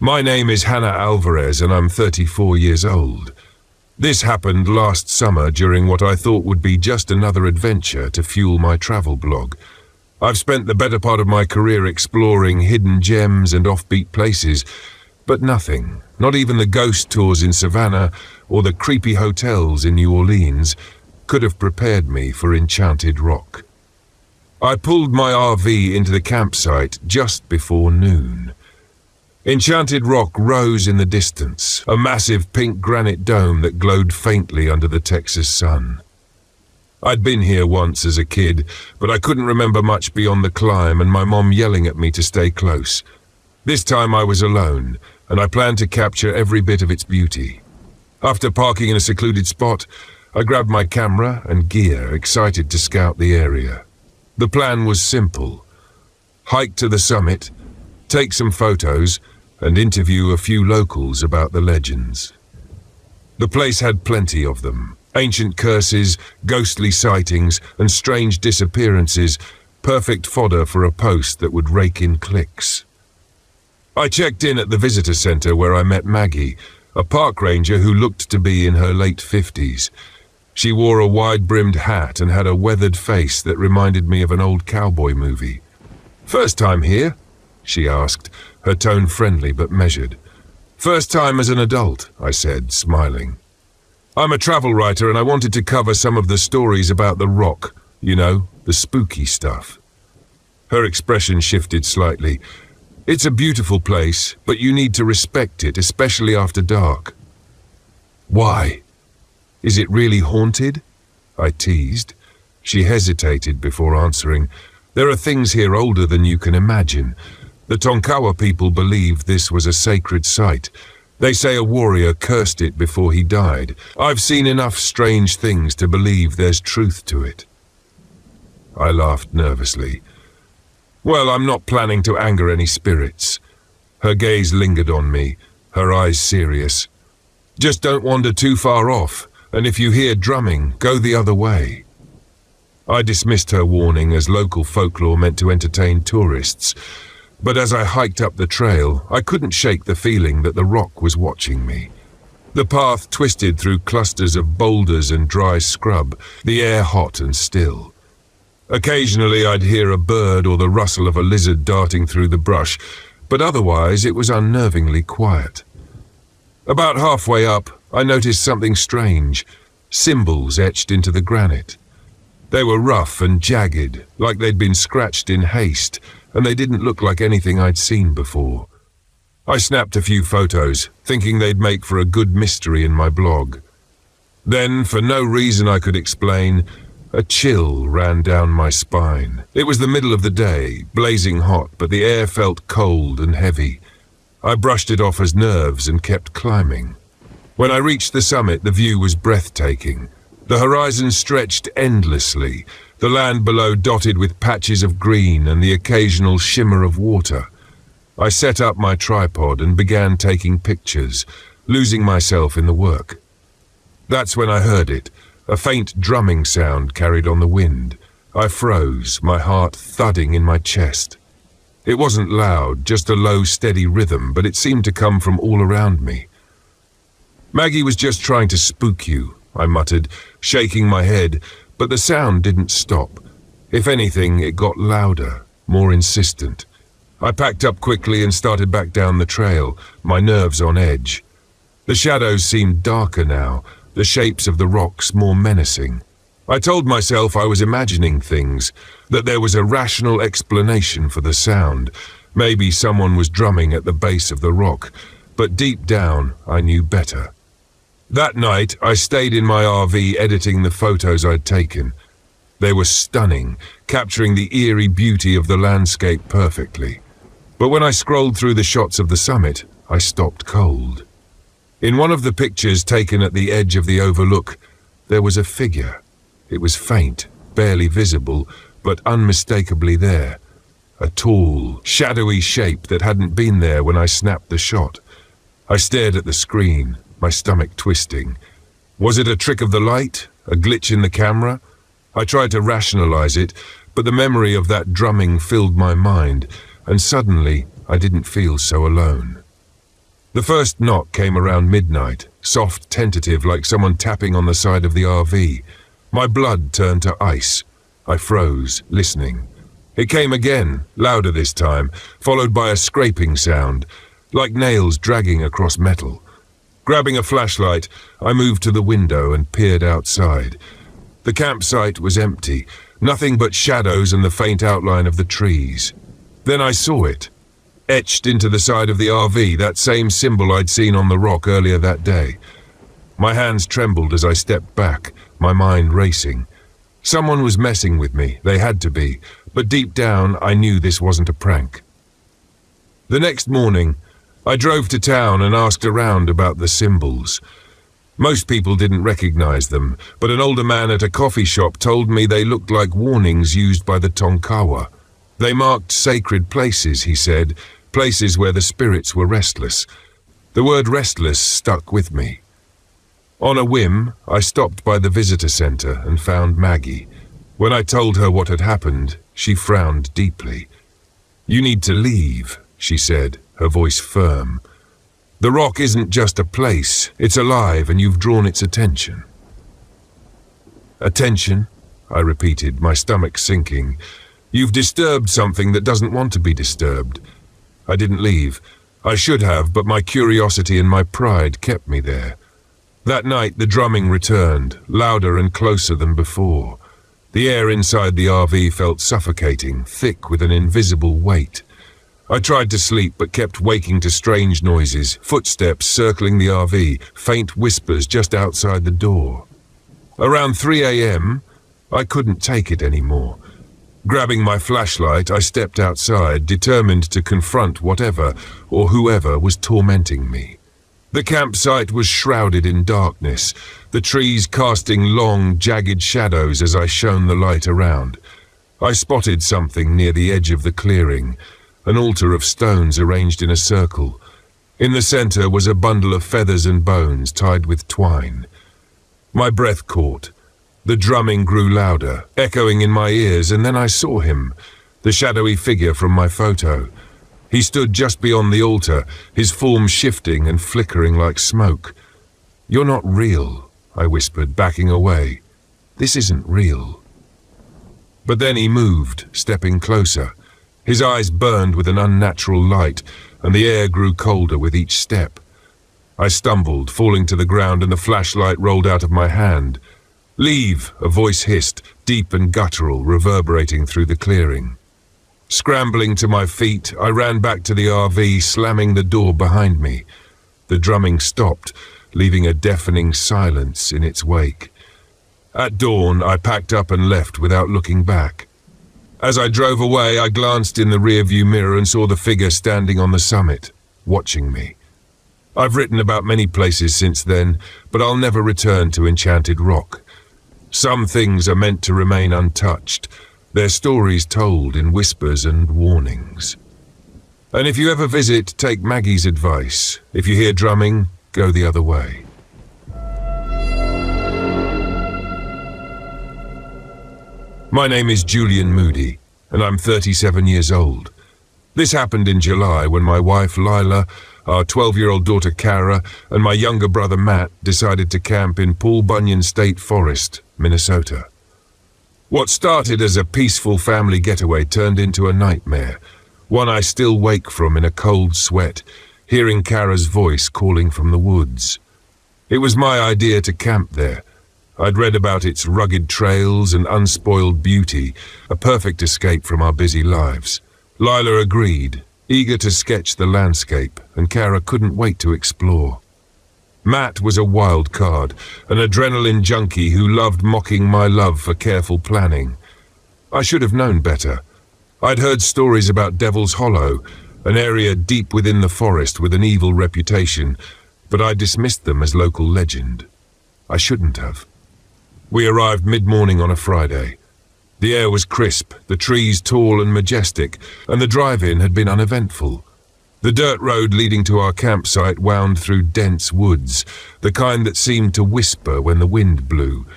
My name is Hannah Alvarez and I'm 34 years old. This happened last summer during what I thought would be just another adventure to fuel my travel blog. I've spent the better part of my career exploring hidden gems and offbeat places, but nothing, not even the ghost tours in Savannah or the creepy hotels in New Orleans, could have prepared me for Enchanted Rock. I pulled my RV into the campsite just before noon. Enchanted Rock rose in the distance, a massive pink granite dome that glowed faintly under the Texas sun. I'd been here once as a kid, but I couldn't remember much beyond the climb and my mom yelling at me to stay close. This time I was alone, and I planned to capture every bit of its beauty. After parking in a secluded spot, I grabbed my camera and gear, excited to scout the area. The plan was simple: hike to the summit, take some photos, and interview a few locals about the legends. The place had plenty of them: ancient curses, ghostly sightings, and strange disappearances, perfect fodder for a post that would rake in clicks. I checked in at the visitor center where I met Maggie, a park ranger who looked to be in her late 50s. She wore a wide-brimmed hat and had a weathered face that reminded me of an old cowboy movie. "First time here?" she asked, her tone friendly but measured. "First time as an adult," I said, smiling. "I'm a travel writer and I wanted to cover some of the stories about the Rock, you know, the spooky stuff." Her expression shifted slightly. "It's a beautiful place, but you need to respect it, especially after dark." "Why? Is it really haunted?" I teased. She hesitated before answering. "There are things here older than you can imagine. The Tonkawa people believe this was a sacred site. They say a warrior cursed it before he died. I've seen enough strange things to believe there's truth to it." I laughed nervously. "Well, I'm not planning to anger any spirits." Her gaze lingered on me, her eyes serious. "Just don't wander too far off, and if you hear drumming, go the other way." I dismissed her warning as local folklore meant to entertain tourists, but as I hiked up the trail, I couldn't shake the feeling that the Rock was watching me. The path twisted through clusters of boulders and dry scrub, the air hot and still. Occasionally I'd hear a bird or the rustle of a lizard darting through the brush, but otherwise it was unnervingly quiet. About halfway up, I noticed something strange: symbols etched into the granite. They were rough and jagged, like they'd been scratched in haste, and they didn't look like anything I'd seen before. I snapped a few photos, thinking they'd make for a good mystery in my blog. Then, for no reason I could explain, a chill ran down my spine. It was the middle of the day, blazing hot, but the air felt cold and heavy. I brushed it off as nerves and kept climbing. When I reached the summit, the view was breathtaking. The horizon stretched endlessly, the land below dotted with patches of green and the occasional shimmer of water. I set up my tripod and began taking pictures, losing myself in the work. That's when I heard it, a faint drumming sound carried on the wind. I froze, my heart thudding in my chest. It wasn't loud, just a low, steady rhythm, but it seemed to come from all around me. "Maggie was just trying to spook you," I muttered, shaking my head, but the sound didn't stop. If anything, it got louder, more insistent. I packed up quickly and started back down the trail, my nerves on edge. The shadows seemed darker now, the shapes of the rocks more menacing. I told myself I was imagining things, that there was a rational explanation for the sound. Maybe someone was drumming at the base of the rock, but deep down I knew better. That night, I stayed in my RV editing the photos I'd taken. They were stunning, capturing the eerie beauty of the landscape perfectly. But when I scrolled through the shots of the summit, I stopped cold. In one of the pictures taken at the edge of the overlook, there was a figure. It was faint, barely visible, but unmistakably there. A tall, shadowy shape that hadn't been there when I snapped the shot. I stared at the screen, my stomach twisting. Was it a trick of the light? A glitch in the camera? I tried to rationalize it, but the memory of that drumming filled my mind, and suddenly I didn't feel so alone. The first knock came around midnight, soft, tentative, like someone tapping on the side of the RV. My blood turned to ice. I froze, listening. It came again, louder this time, followed by a scraping sound, like nails dragging across metal. Grabbing a flashlight, I moved to the window and peered outside. The campsite was empty, nothing but shadows and the faint outline of the trees. Then I saw it. Etched into the side of the RV, that same symbol I'd seen on the rock earlier that day. My hands trembled as I stepped back, my mind racing. Someone was messing with me, they had to be, but deep down I knew this wasn't a prank. The next morning, I drove to town and asked around about the symbols. Most people didn't recognize them, but an older man at a coffee shop told me they looked like warnings used by the Tonkawa. They marked sacred places, he said, places where the spirits were restless. The word restless stuck with me. On a whim, I stopped by the visitor center and found Maggie. When I told her what had happened, she frowned deeply. "You need to leave," she said, her voice firm. "The rock isn't just a place, it's alive and you've drawn its attention." "Attention?" I repeated, my stomach sinking. "You've disturbed something that doesn't want to be disturbed." I didn't leave. I should have, but my curiosity and my pride kept me there. That night the drumming returned, louder and closer than before. The air inside the RV felt suffocating, thick with an invisible weight. I tried to sleep but kept waking to strange noises, footsteps circling the RV, faint whispers just outside the door. Around 3 a.m., I couldn't take it anymore. Grabbing my flashlight, I stepped outside, determined to confront whatever or whoever was tormenting me. The campsite was shrouded in darkness, the trees casting long, jagged shadows as I shone the light around. I spotted something near the edge of the clearing, an altar of stones arranged in a circle. In the center was a bundle of feathers and bones tied with twine. My breath caught. The drumming grew louder, echoing in my ears, and then I saw him, the shadowy figure from my photo. He stood just beyond the altar, his form shifting and flickering like smoke. "You're not real," I whispered, backing away. "This isn't real." But then he moved, stepping closer. His eyes burned with an unnatural light, and the air grew colder with each step. I stumbled, falling to the ground, and the flashlight rolled out of my hand. "Leave," a voice hissed, deep and guttural, reverberating through the clearing. Scrambling to my feet, I ran back to the RV, slamming the door behind me. The drumming stopped, leaving a deafening silence in its wake. At dawn, I packed up and left without looking back. As I drove away, I glanced in the rearview mirror and saw the figure standing on the summit, watching me. I've written about many places since then, but I'll never return to Enchanted Rock. Some things are meant to remain untouched, their stories told in whispers and warnings. And if you ever visit, take Maggie's advice. If you hear drumming, go the other way. My name is Julian Moody, and I'm 37 years old. This happened in July when my wife Lila, our 12-year-old daughter Kara, and my younger brother Matt decided to camp in Paul Bunyan State Forest, Minnesota. What started as a peaceful family getaway turned into a nightmare, one I still wake from in a cold sweat, hearing Kara's voice calling from the woods. It was my idea to camp there. I'd read about its rugged trails and unspoiled beauty, a perfect escape from our busy lives. Lila agreed, eager to sketch the landscape, and Kara couldn't wait to explore. Matt was a wild card, an adrenaline junkie who loved mocking my love for careful planning. I should have known better. I'd heard stories about Devil's Hollow, an area deep within the forest with an evil reputation, but I dismissed them as local legend. I shouldn't have. We arrived mid-morning on a Friday. The air was crisp, the trees tall and majestic, and the drive-in had been uneventful. The dirt road leading to our campsite wound through dense woods, the kind that seemed to whisper when the wind blew.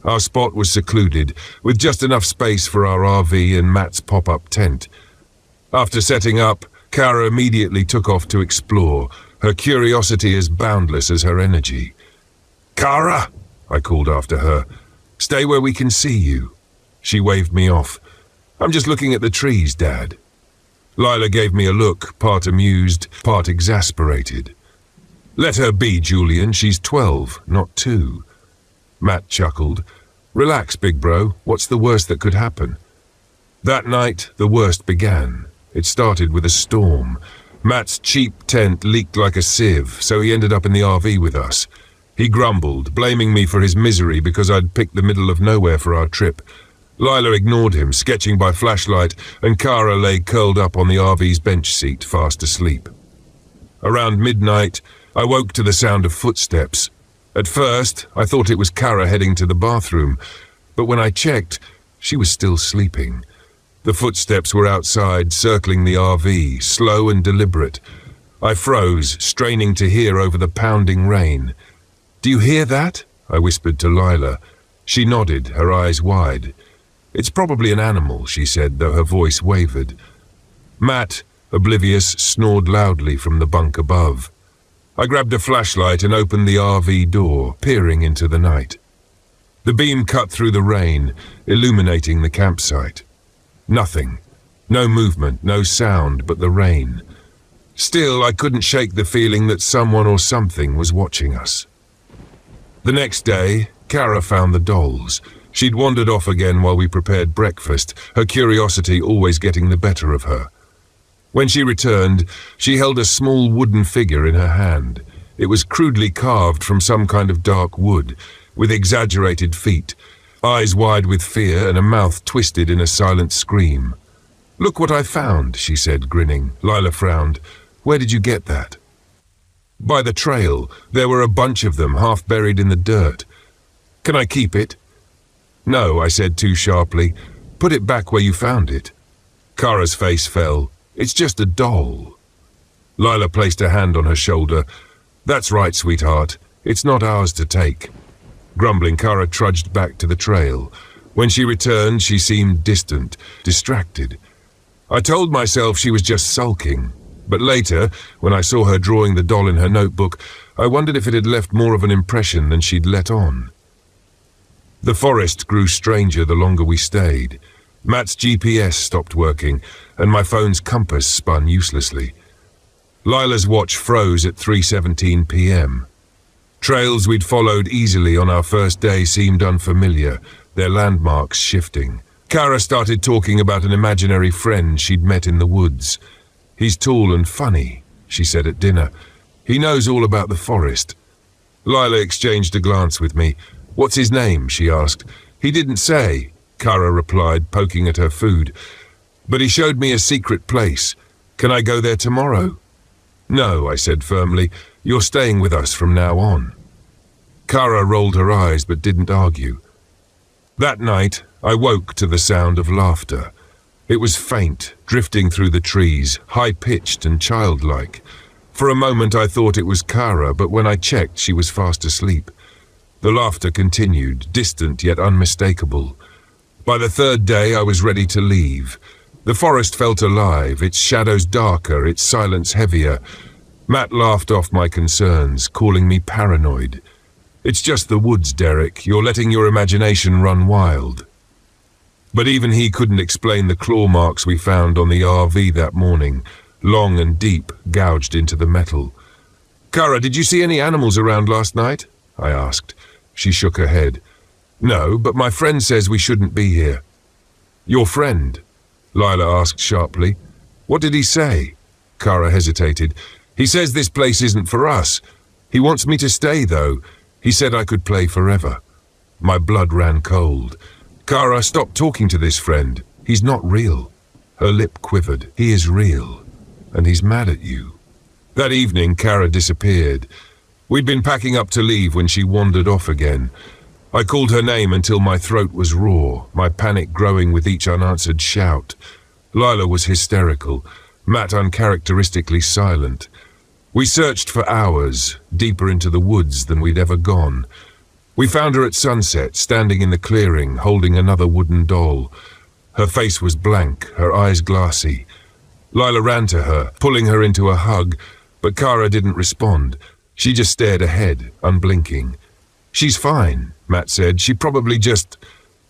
Our spot was secluded, with just enough space for our RV and Matt's pop-up tent. After setting up, Kara immediately took off to explore, her curiosity as boundless as her energy. "Kara!" I called after her. "Stay where we can see you." She waved me off. "I'm just looking at the trees, Dad." Lila gave me a look, part amused, part exasperated. "Let her be, Julian. She's 12, not 2. Matt chuckled. "Relax, big bro. What's the worst that could happen?" That night, the worst began. It started with a storm. Matt's cheap tent leaked like a sieve, so he ended up in the RV with us. He grumbled, blaming me for his misery because I'd picked the middle of nowhere for our trip. Lila ignored him, sketching by flashlight, and Kara lay curled up on the RV's bench seat, fast asleep. Around midnight, I woke to the sound of footsteps. At first, I thought it was Kara heading to the bathroom, but when I checked, she was still sleeping. The footsteps were outside, circling the RV, slow and deliberate. I froze, straining to hear over the pounding rain. "Do you hear that?" I whispered to Lila. She nodded, her eyes wide. "It's probably an animal," she said, though her voice wavered. Matt, oblivious, snored loudly from the bunk above. I grabbed a flashlight and opened the RV door, peering into the night. The beam cut through the rain, illuminating the campsite. Nothing. No movement, no sound, but the rain. Still, I couldn't shake the feeling that someone or something was watching us. The next day, Kara found the dolls. She'd wandered off again while we prepared breakfast, her curiosity always getting the better of her. When she returned, she held a small wooden figure in her hand. It was crudely carved from some kind of dark wood, with exaggerated feet, eyes wide with fear and a mouth twisted in a silent scream. "Look what I found," she said, grinning. Lila frowned. "Where did you get that?" "By the trail. There were a bunch of them, half buried in the dirt." "Can I keep it?" "No," I said too sharply. "Put it back where you found it." Kara's face fell. "It's just a doll." Lila placed a hand on her shoulder. "That's right, sweetheart. It's not ours to take." Grumbling, Kara trudged back to the trail. When she returned, she seemed distant, distracted. I told myself she was just sulking, but later, when I saw her drawing the doll in her notebook, I wondered if it had left more of an impression than she'd let on. The forest grew stranger the longer we stayed. Matt's GPS stopped working, and my phone's compass spun uselessly. Lila's watch froze at 3:17 p.m. Trails we'd followed easily on our first day seemed unfamiliar, their landmarks shifting. Kara started talking about an imaginary friend she'd met in the woods. "He's tall and funny," she said at dinner. "He knows all about the forest." Lila exchanged a glance with me. "What's his name?" she asked. "He didn't say," Kara replied, poking at her food. "But he showed me a secret place. Can I go there tomorrow?" "No," I said firmly. "You're staying with us from now on." Kara rolled her eyes but didn't argue. That night, I woke to the sound of laughter. It was faint, drifting through the trees, high-pitched and childlike. For a moment I thought it was Kara, but when I checked, she was fast asleep. The laughter continued, distant yet unmistakable. By the third day, I was ready to leave. The forest felt alive, its shadows darker, its silence heavier. Matt laughed off my concerns, calling me paranoid. "It's just the woods, Derek. You're letting your imagination run wild." But even he couldn't explain the claw marks we found on the RV that morning, long and deep, gouged into the metal. "Kara, did you see any animals around last night?" I asked. She shook her head. "No, but my friend says we shouldn't be here." "Your friend?" Lila asked sharply. "What did he say?" Kara hesitated. "He says this place isn't for us. He wants me to stay, though. He said I could play forever." My blood ran cold. "Kara, stop talking to this friend. He's not real." Her lip quivered. "He is real, and he's mad at you." That evening, Kara disappeared. We'd been packing up to leave when she wandered off again. I called her name until my throat was raw, my panic growing with each unanswered shout. Lila was hysterical, Matt uncharacteristically silent. We searched for hours, deeper into the woods than we'd ever gone. We found her at sunset, standing in the clearing, holding another wooden doll. Her face was blank, her eyes glassy. Lila ran to her, pulling her into a hug, but Kara didn't respond. She just stared ahead, unblinking. "She's fine," Matt said. "She probably just—"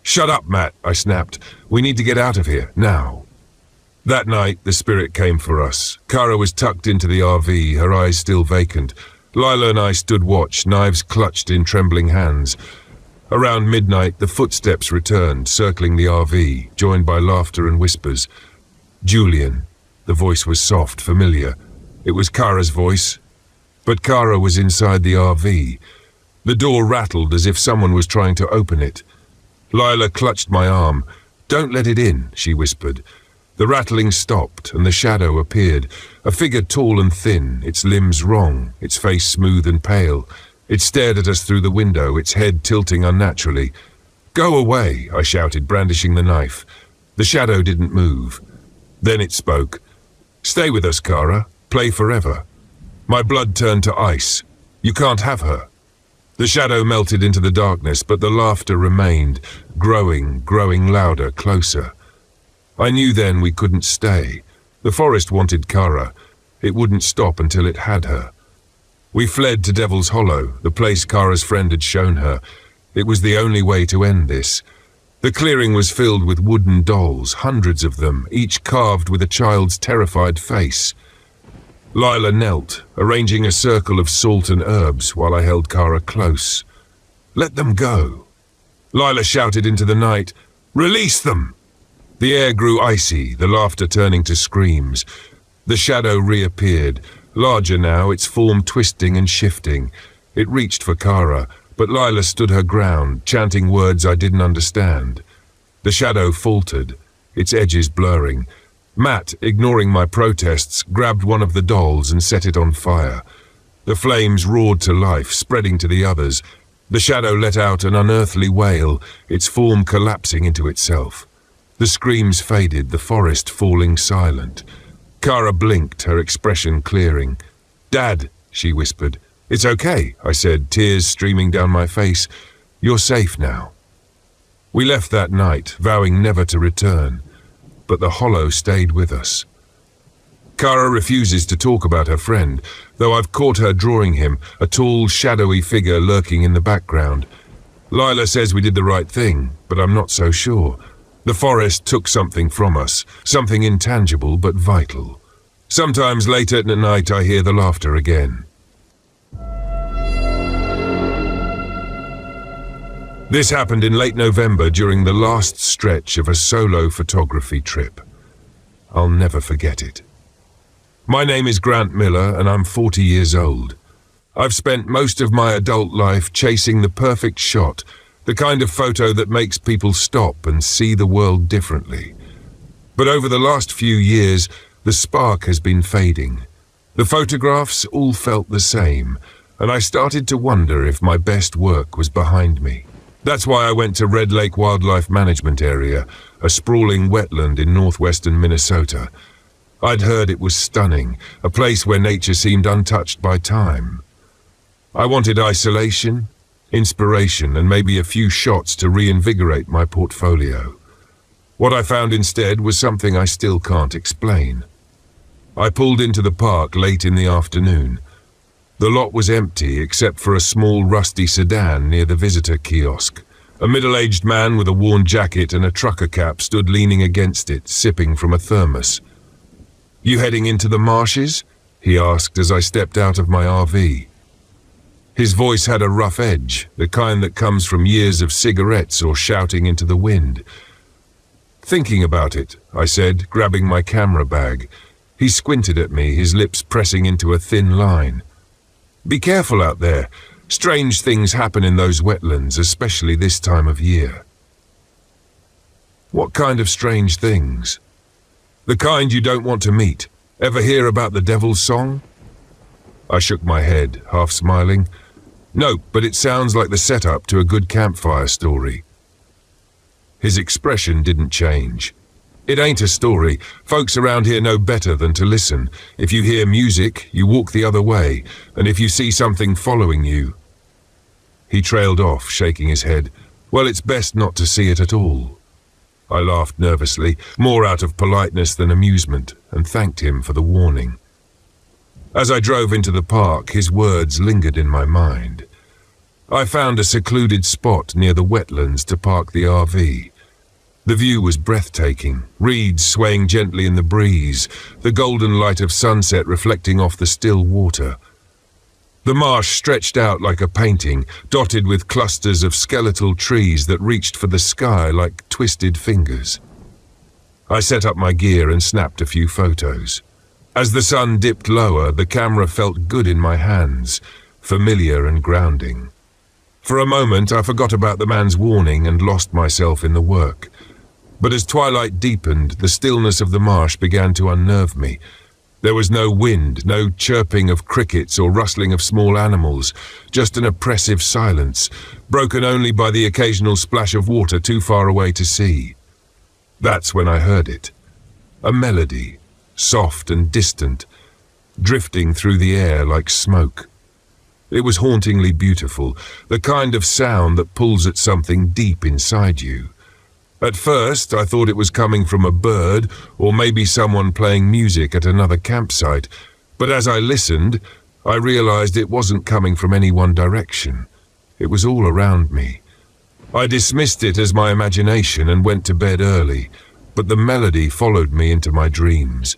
"Shut up, Matt," I snapped. "We need to get out of here, now." That night, the spirit came for us. Kara was tucked into the RV, her eyes still vacant. Lila and I stood watch, knives clutched in trembling hands. Around midnight, the footsteps returned, circling the RV, joined by laughter and whispers. "Julian." The voice was soft, familiar. It was Kara's voice. But Kara was inside the RV. The door rattled as if someone was trying to open it. Lila clutched my arm. "Don't let it in," she whispered. The rattling stopped, and the shadow appeared, a figure tall and thin, its limbs wrong, its face smooth and pale. It stared at us through the window, its head tilting unnaturally. "Go away," I shouted, brandishing the knife. The shadow didn't move. Then it spoke. "Stay with us, Kara. Play forever." My blood turned to ice. "You can't have her." The shadow melted into the darkness, but the laughter remained, growing louder, closer. I knew then we couldn't stay. The forest wanted Kara. It wouldn't stop until it had her. We fled to Devil's Hollow, the place Kara's friend had shown her. It was the only way to end this. The clearing was filled with wooden dolls, hundreds of them, each carved with a child's terrified face. Lila knelt, arranging a circle of salt and herbs while I held Kara close. "Let them go." Lila shouted into the night, "Release them!" The air grew icy, the laughter turning to screams. The shadow reappeared, larger now, its form twisting and shifting. It reached for Kara, but Lila stood her ground, chanting words I didn't understand. The shadow faltered, its edges blurring. Matt, ignoring my protests, grabbed one of the dolls and set it on fire. The flames roared to life, spreading to the others. The shadow let out an unearthly wail, its form collapsing into itself. The screams faded, the forest falling silent. Kara blinked, her expression clearing. "Dad," she whispered. "It's okay," I said, tears streaming down my face. "You're safe now." We left that night, vowing never to return. But the hollow stayed with us. Kara refuses to talk about her friend, though I've caught her drawing him, a tall, shadowy figure lurking in the background. Lila says we did the right thing, but I'm not so sure. The forest took something from us, something intangible but vital. Sometimes late at night I hear the laughter again. This happened in late November during the last stretch of a solo photography trip. I'll never forget it. My name is Grant Miller and I'm 40 years old. I've spent most of my adult life chasing the perfect shot, the kind of photo that makes people stop and see the world differently. But over the last few years, the spark has been fading. The photographs all felt the same, and I started to wonder if my best work was behind me. That's why I went to Red Lake Wildlife Management Area, a sprawling wetland in northwestern Minnesota. I'd heard it was stunning, a place where nature seemed untouched by time. I wanted isolation, inspiration, and maybe a few shots to reinvigorate my portfolio. What I found instead was something I still can't explain. I pulled into the park late in the afternoon. The lot was empty except for a small rusty sedan near the visitor kiosk. A middle-aged man with a worn jacket and a trucker cap stood leaning against it, sipping from a thermos. "You heading into the marshes?" he asked as I stepped out of my RV. His voice had a rough edge, the kind that comes from years of cigarettes or shouting into the wind. "Thinking about it," I said, grabbing my camera bag. He squinted at me, his lips pressing into a thin line. "Be careful out there. Strange things happen in those wetlands, especially this time of year." "What kind of strange things?" "The kind you don't want to meet. Ever hear about the Devil's Song?" I shook my head, half smiling. "No, but it sounds like the setup to a good campfire story." His expression didn't change. "It ain't a story. Folks around here know better than to listen. If you hear music, you walk the other way, and if you see something following you..." He trailed off, shaking his head. "Well, it's best not to see it at all." I laughed nervously, more out of politeness than amusement, and thanked him for the warning. As I drove into the park, his words lingered in my mind. I found a secluded spot near the wetlands to park the RV. The view was breathtaking, reeds swaying gently in the breeze, the golden light of sunset reflecting off the still water. The marsh stretched out like a painting, dotted with clusters of skeletal trees that reached for the sky like twisted fingers. I set up my gear and snapped a few photos. As the sun dipped lower, the camera felt good in my hands, familiar and grounding. For a moment, I forgot about the man's warning and lost myself in the work. But as twilight deepened, the stillness of the marsh began to unnerve me. There was no wind, no chirping of crickets or rustling of small animals, just an oppressive silence, broken only by the occasional splash of water too far away to see. That's when I heard it. A melody, soft and distant, drifting through the air like smoke. It was hauntingly beautiful, the kind of sound that pulls at something deep inside you. At first, I thought it was coming from a bird or maybe someone playing music at another campsite, but as I listened, I realized it wasn't coming from any one direction. It was all around me. I dismissed it as my imagination and went to bed early, but the melody followed me into my dreams.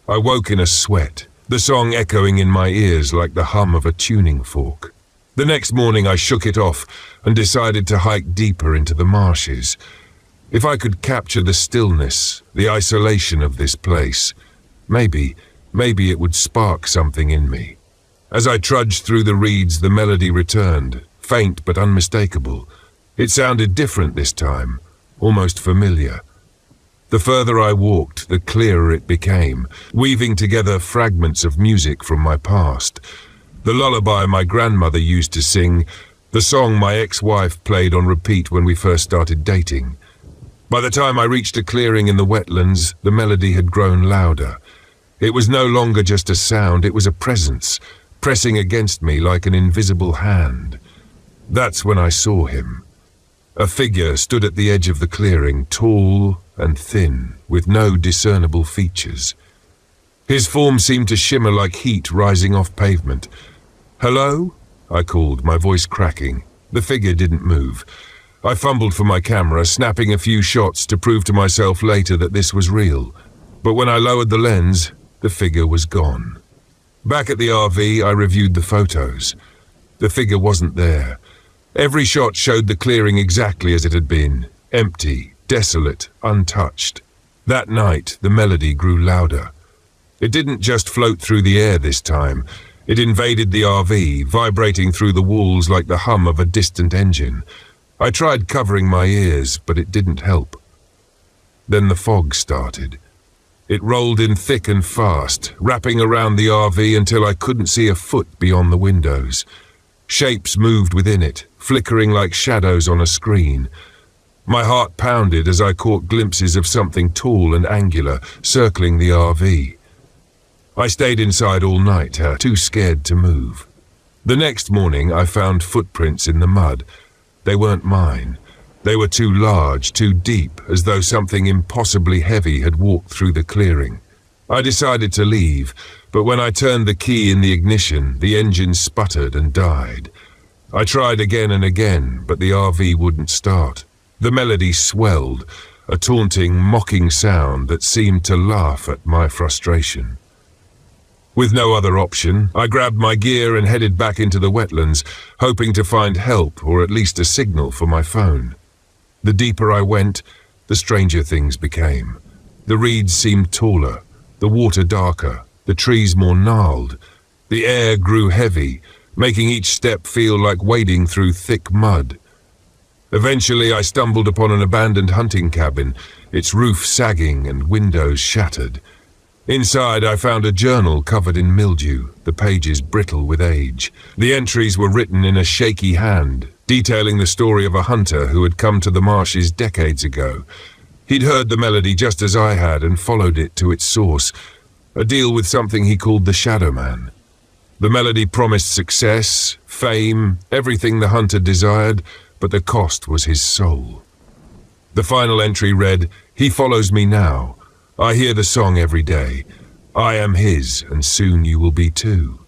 I woke in a sweat, the song echoing in my ears like the hum of a tuning fork. The next morning I shook it off and decided to hike deeper into the marshes. If I could capture the stillness, the isolation of this place, maybe it would spark something in me. As I trudged through the reeds, the melody returned, faint but unmistakable. It sounded different this time, almost familiar. The further I walked, the clearer it became, weaving together fragments of music from my past. The lullaby my grandmother used to sing, the song my ex-wife played on repeat when we first started dating. By the time I reached a clearing in the wetlands, the melody had grown louder. It was no longer just a sound, it was a presence, pressing against me like an invisible hand. That's when I saw him. A figure stood at the edge of the clearing, tall and thin, with no discernible features. His form seemed to shimmer like heat rising off pavement. "Hello?" I called, my voice cracking. The figure didn't move. I fumbled for my camera, snapping a few shots to prove to myself later that this was real. But when I lowered the lens, the figure was gone. Back at the RV, I reviewed the photos. The figure wasn't there. Every shot showed the clearing exactly as it had been, empty, desolate, untouched. That night, the melody grew louder. It didn't just float through the air this time. It invaded the RV, vibrating through the walls like the hum of a distant engine. I tried covering my ears, but it didn't help. Then the fog started. It rolled in thick and fast, wrapping around the RV until I couldn't see a foot beyond the windows. Shapes moved within it, flickering like shadows on a screen. My heart pounded as I caught glimpses of something tall and angular circling the RV. I stayed inside all night, too scared to move. The next morning, I found footprints in the mud. They weren't mine. They were too large, too deep, as though something impossibly heavy had walked through the clearing. I decided to leave, but when I turned the key in the ignition, the engine sputtered and died. I tried again and again, but the RV wouldn't start. The melody swelled, a taunting, mocking sound that seemed to laugh at my frustration. With no other option, I grabbed my gear and headed back into the wetlands, hoping to find help or at least a signal for my phone. The deeper I went, the stranger things became. The reeds seemed taller, the water darker, the trees more gnarled. The air grew heavy, making each step feel like wading through thick mud. Eventually, I stumbled upon an abandoned hunting cabin, its roof sagging and windows shattered. Inside, I found a journal covered in mildew, the pages brittle with age. The entries were written in a shaky hand, detailing the story of a hunter who had come to the marshes decades ago. He'd heard the melody just as I had and followed it to its source, a deal with something he called the Shadow Man. The melody promised success, fame, everything the hunter desired, but the cost was his soul. The final entry read, "He follows me now. I hear the song every day. I am his, and soon you will be too.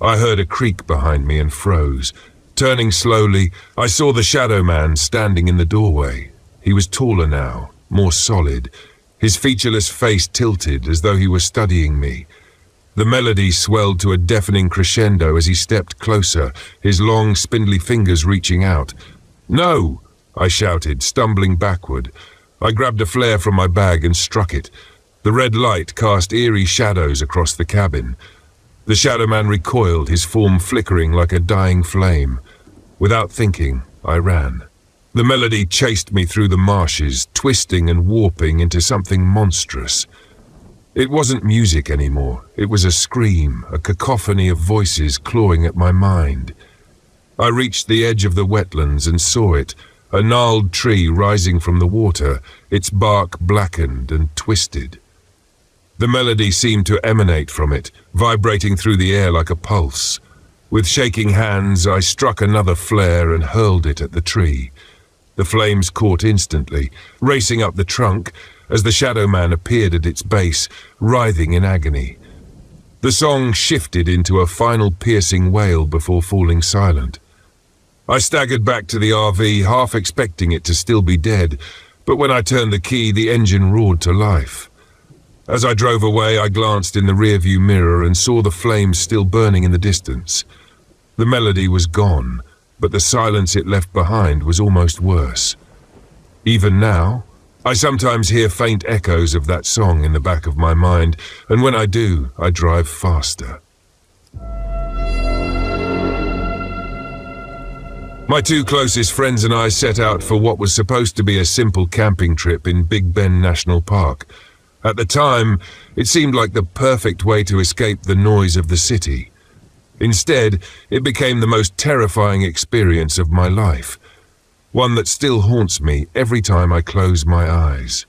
I heard a creak behind me and froze. Turning slowly, I saw the Shadow Man standing in the doorway. He was taller now, more solid, his featureless face tilted as though he were studying me. The melody swelled to a deafening crescendo as he stepped closer, his long, spindly fingers reaching out. "No!" I shouted, stumbling backward. I grabbed a flare from my bag and struck it. The red light cast eerie shadows across the cabin. The Shadow Man recoiled, his form flickering like a dying flame. Without thinking, I ran. The melody chased me through the marshes, twisting and warping into something monstrous. It wasn't music anymore. It was a scream, a cacophony of voices clawing at my mind. I reached the edge of the wetlands and saw it, a gnarled tree rising from the water, its bark blackened and twisted. The melody seemed to emanate from it, vibrating through the air like a pulse. With shaking hands, I struck another flare and hurled it at the tree. The flames caught instantly, racing up the trunk as the Shadow Man appeared at its base, writhing in agony. The song shifted into a final piercing wail before falling silent. I staggered back to the RV, half expecting it to still be dead, but when I turned the key, the engine roared to life. As I drove away, I glanced in the rearview mirror and saw the flames still burning in the distance. The melody was gone, but the silence it left behind was almost worse. Even now, I sometimes hear faint echoes of that song in the back of my mind, and when I do, I drive faster. My two closest friends and I set out for what was supposed to be a simple camping trip in Big Bend National Park. At the time, it seemed like the perfect way to escape the noise of the city. Instead, it became the most terrifying experience of my life, one that still haunts me every time I close my eyes.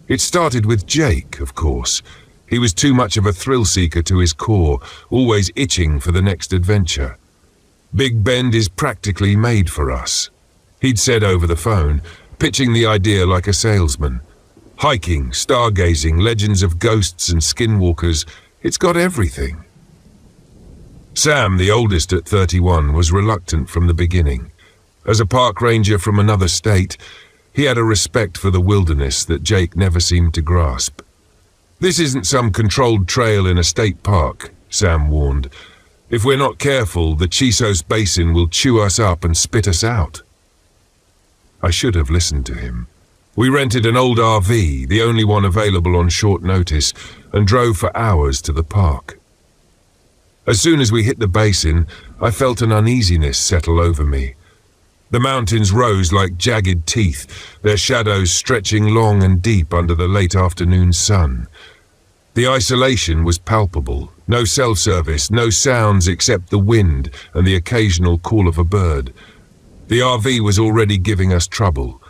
It started with Jake, of course. He was too much of a thrill-seeker to his core, always itching for the next adventure. Big Bend is practically made for us, he'd said over the phone, pitching the idea like a salesman. Hiking, stargazing, legends of ghosts and skinwalkers, it's got everything. Sam, the oldest at 31, was reluctant from the beginning. As a park ranger from another state, he had a respect for the wilderness that Jake never seemed to grasp. "This isn't some controlled trail in a state park," Sam warned. "If we're not careful, the Chisos Basin will chew us up and spit us out." I should have listened to him. We rented an old RV, the only one available on short notice, and drove for hours to the park. As soon as we hit the basin, I felt an uneasiness settle over me. The mountains rose like jagged teeth, their shadows stretching long and deep under the late afternoon sun. The isolation was palpable. No cell service, no sounds except the wind and the occasional call of a bird. The RV was already giving us trouble.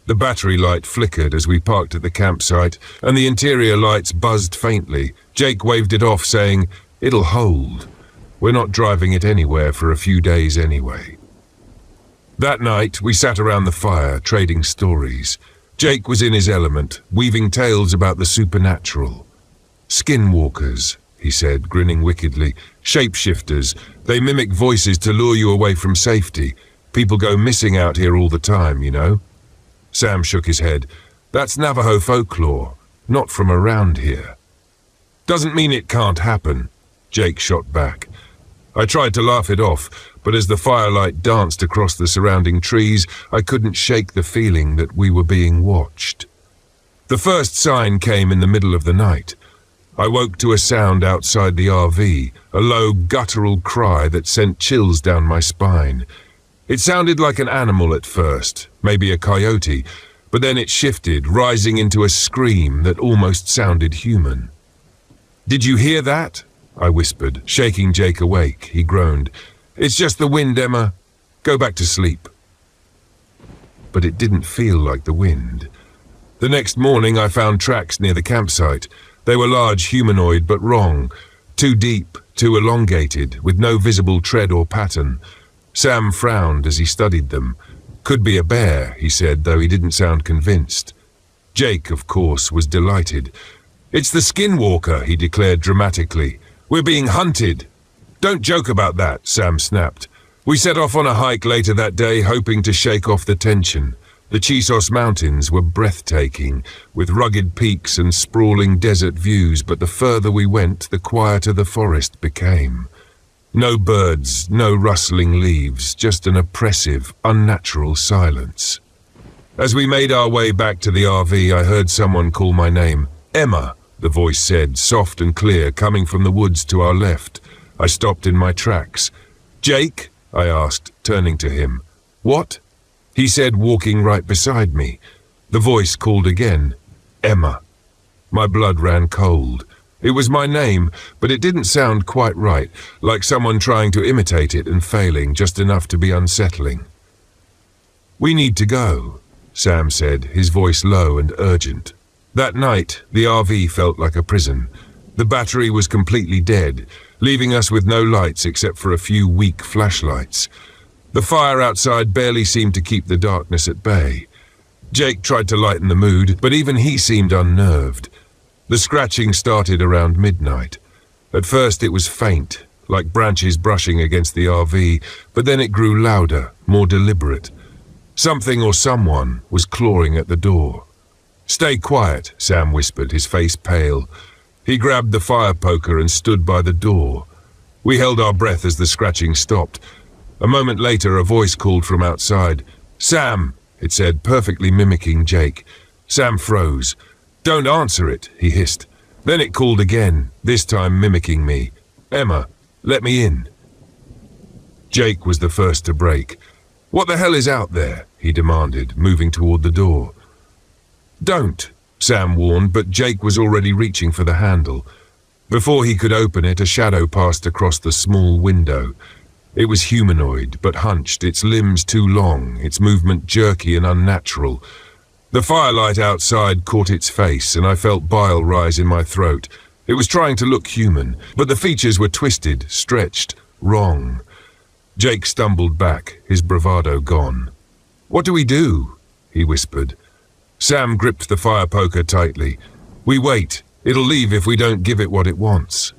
The battery light flickered as we parked at the campsite, and the interior lights buzzed faintly. Jake waved it off, saying, "It'll hold. We're not driving it anywhere for a few days anyway." That night, we sat around the fire, trading stories. Jake was in his element, weaving tales about the supernatural. "Skinwalkers," he said, grinning wickedly. "Shapeshifters. They mimic voices to lure you away from safety. People go missing out here all the time, you know." Sam shook his head. "That's Navajo folklore, not from around here." "Doesn't mean it can't happen," Jake shot back. I tried to laugh it off, but as the firelight danced across the surrounding trees, I couldn't shake the feeling that we were being watched. The first sign came in the middle of the night. I woke to a sound outside the RV, a low, guttural cry that sent chills down my spine. It sounded like an animal at first, maybe a coyote, but then it shifted, rising into a scream that almost sounded human. "Did you hear that?" I whispered, shaking Jake awake. He groaned. "It's just the wind, Emma. Go back to sleep." But it didn't feel like the wind. The next morning I found tracks near the campsite. They were large, humanoid, but wrong. Too deep, too elongated, with no visible tread or pattern. Sam frowned as he studied them. "Could be a bear," he said, though he didn't sound convinced. Jake, of course, was delighted. "It's the Skinwalker," he declared dramatically. "We're being hunted." "Don't joke about that," Sam snapped. We set off on a hike later that day, hoping to shake off the tension. The Chisos Mountains were breathtaking, with rugged peaks and sprawling desert views, but the further we went, the quieter the forest became. No birds, no rustling leaves, just an oppressive, unnatural silence. As we made our way back to the RV, I heard someone call my name. "Emma," the voice said, soft and clear, coming from the woods to our left. I stopped in my tracks. "Jake?" I asked, turning to him. "What?" he said, walking right beside me. The voice called again. "Emma." My blood ran cold. It was my name, but it didn't sound quite right, like someone trying to imitate it and failing just enough to be unsettling. "We need to go," Sam said, his voice low and urgent. That night, the RV felt like a prison. The battery was completely dead, leaving us with no lights except for a few weak flashlights. The fire outside barely seemed to keep the darkness at bay. Jake tried to lighten the mood, but even he seemed unnerved. The scratching started around midnight. At first it was faint, like branches brushing against the RV, but then it grew louder, more deliberate. Something or someone was clawing at the door. "Stay quiet," Sam whispered, his face pale. He grabbed the fire poker and stood by the door. We held our breath as the scratching stopped. A moment later, a voice called from outside. "Sam," it said, perfectly mimicking Jake. Sam froze. "Don't answer it," he hissed. Then it called again, this time mimicking me. "Emma, let me in." Jake was the first to break. "What the hell is out there?" he demanded, moving toward the door. "Don't," Sam warned, but Jake was already reaching for the handle. Before he could open it, a shadow passed across the small window. It was humanoid, but hunched, its limbs too long, its movement jerky and unnatural. The firelight outside caught its face, and I felt bile rise in my throat. It was trying to look human, but the features were twisted, stretched, wrong. Jake stumbled back, his bravado gone. "What do we do?" he whispered. Sam gripped the fire poker tightly. "We wait. It'll leave if we don't give it what it wants."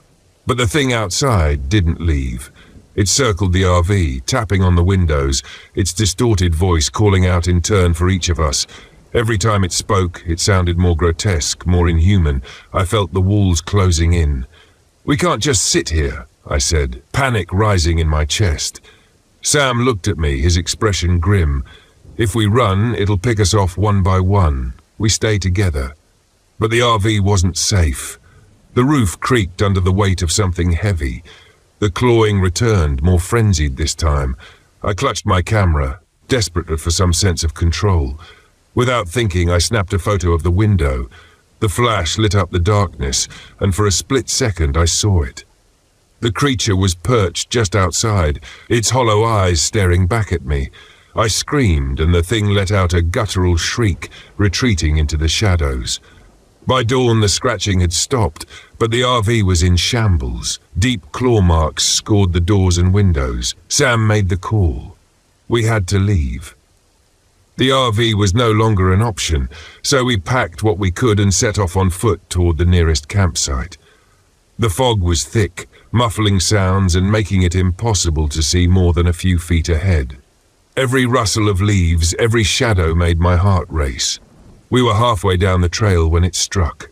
But the thing outside didn't leave. It circled the RV, tapping on the windows, its distorted voice calling out in turn for each of us. Every time it spoke, it sounded more grotesque, more inhuman. I felt the walls closing in. "We can't just sit here," I said, panic rising in my chest. Sam looked at me, his expression grim. "If we run, it'll pick us off one by one. We stay together." But the RV wasn't safe. The roof creaked under the weight of something heavy. The clawing returned, more frenzied this time. I clutched my camera, desperate for some sense of control. Without thinking, I snapped a photo of the window. The flash lit up the darkness, and for a split second I saw it. The creature was perched just outside, its hollow eyes staring back at me. I screamed, and the thing let out a guttural shriek, retreating into the shadows. By dawn, the scratching had stopped, but the RV was in shambles. Deep claw marks scored the doors and windows. Sam made the call. We had to leave. The RV was no longer an option, so we packed what we could and set off on foot toward the nearest campsite. The fog was thick, muffling sounds and making it impossible to see more than a few feet ahead. Every rustle of leaves, every shadow made my heart race. We were halfway down the trail when it struck.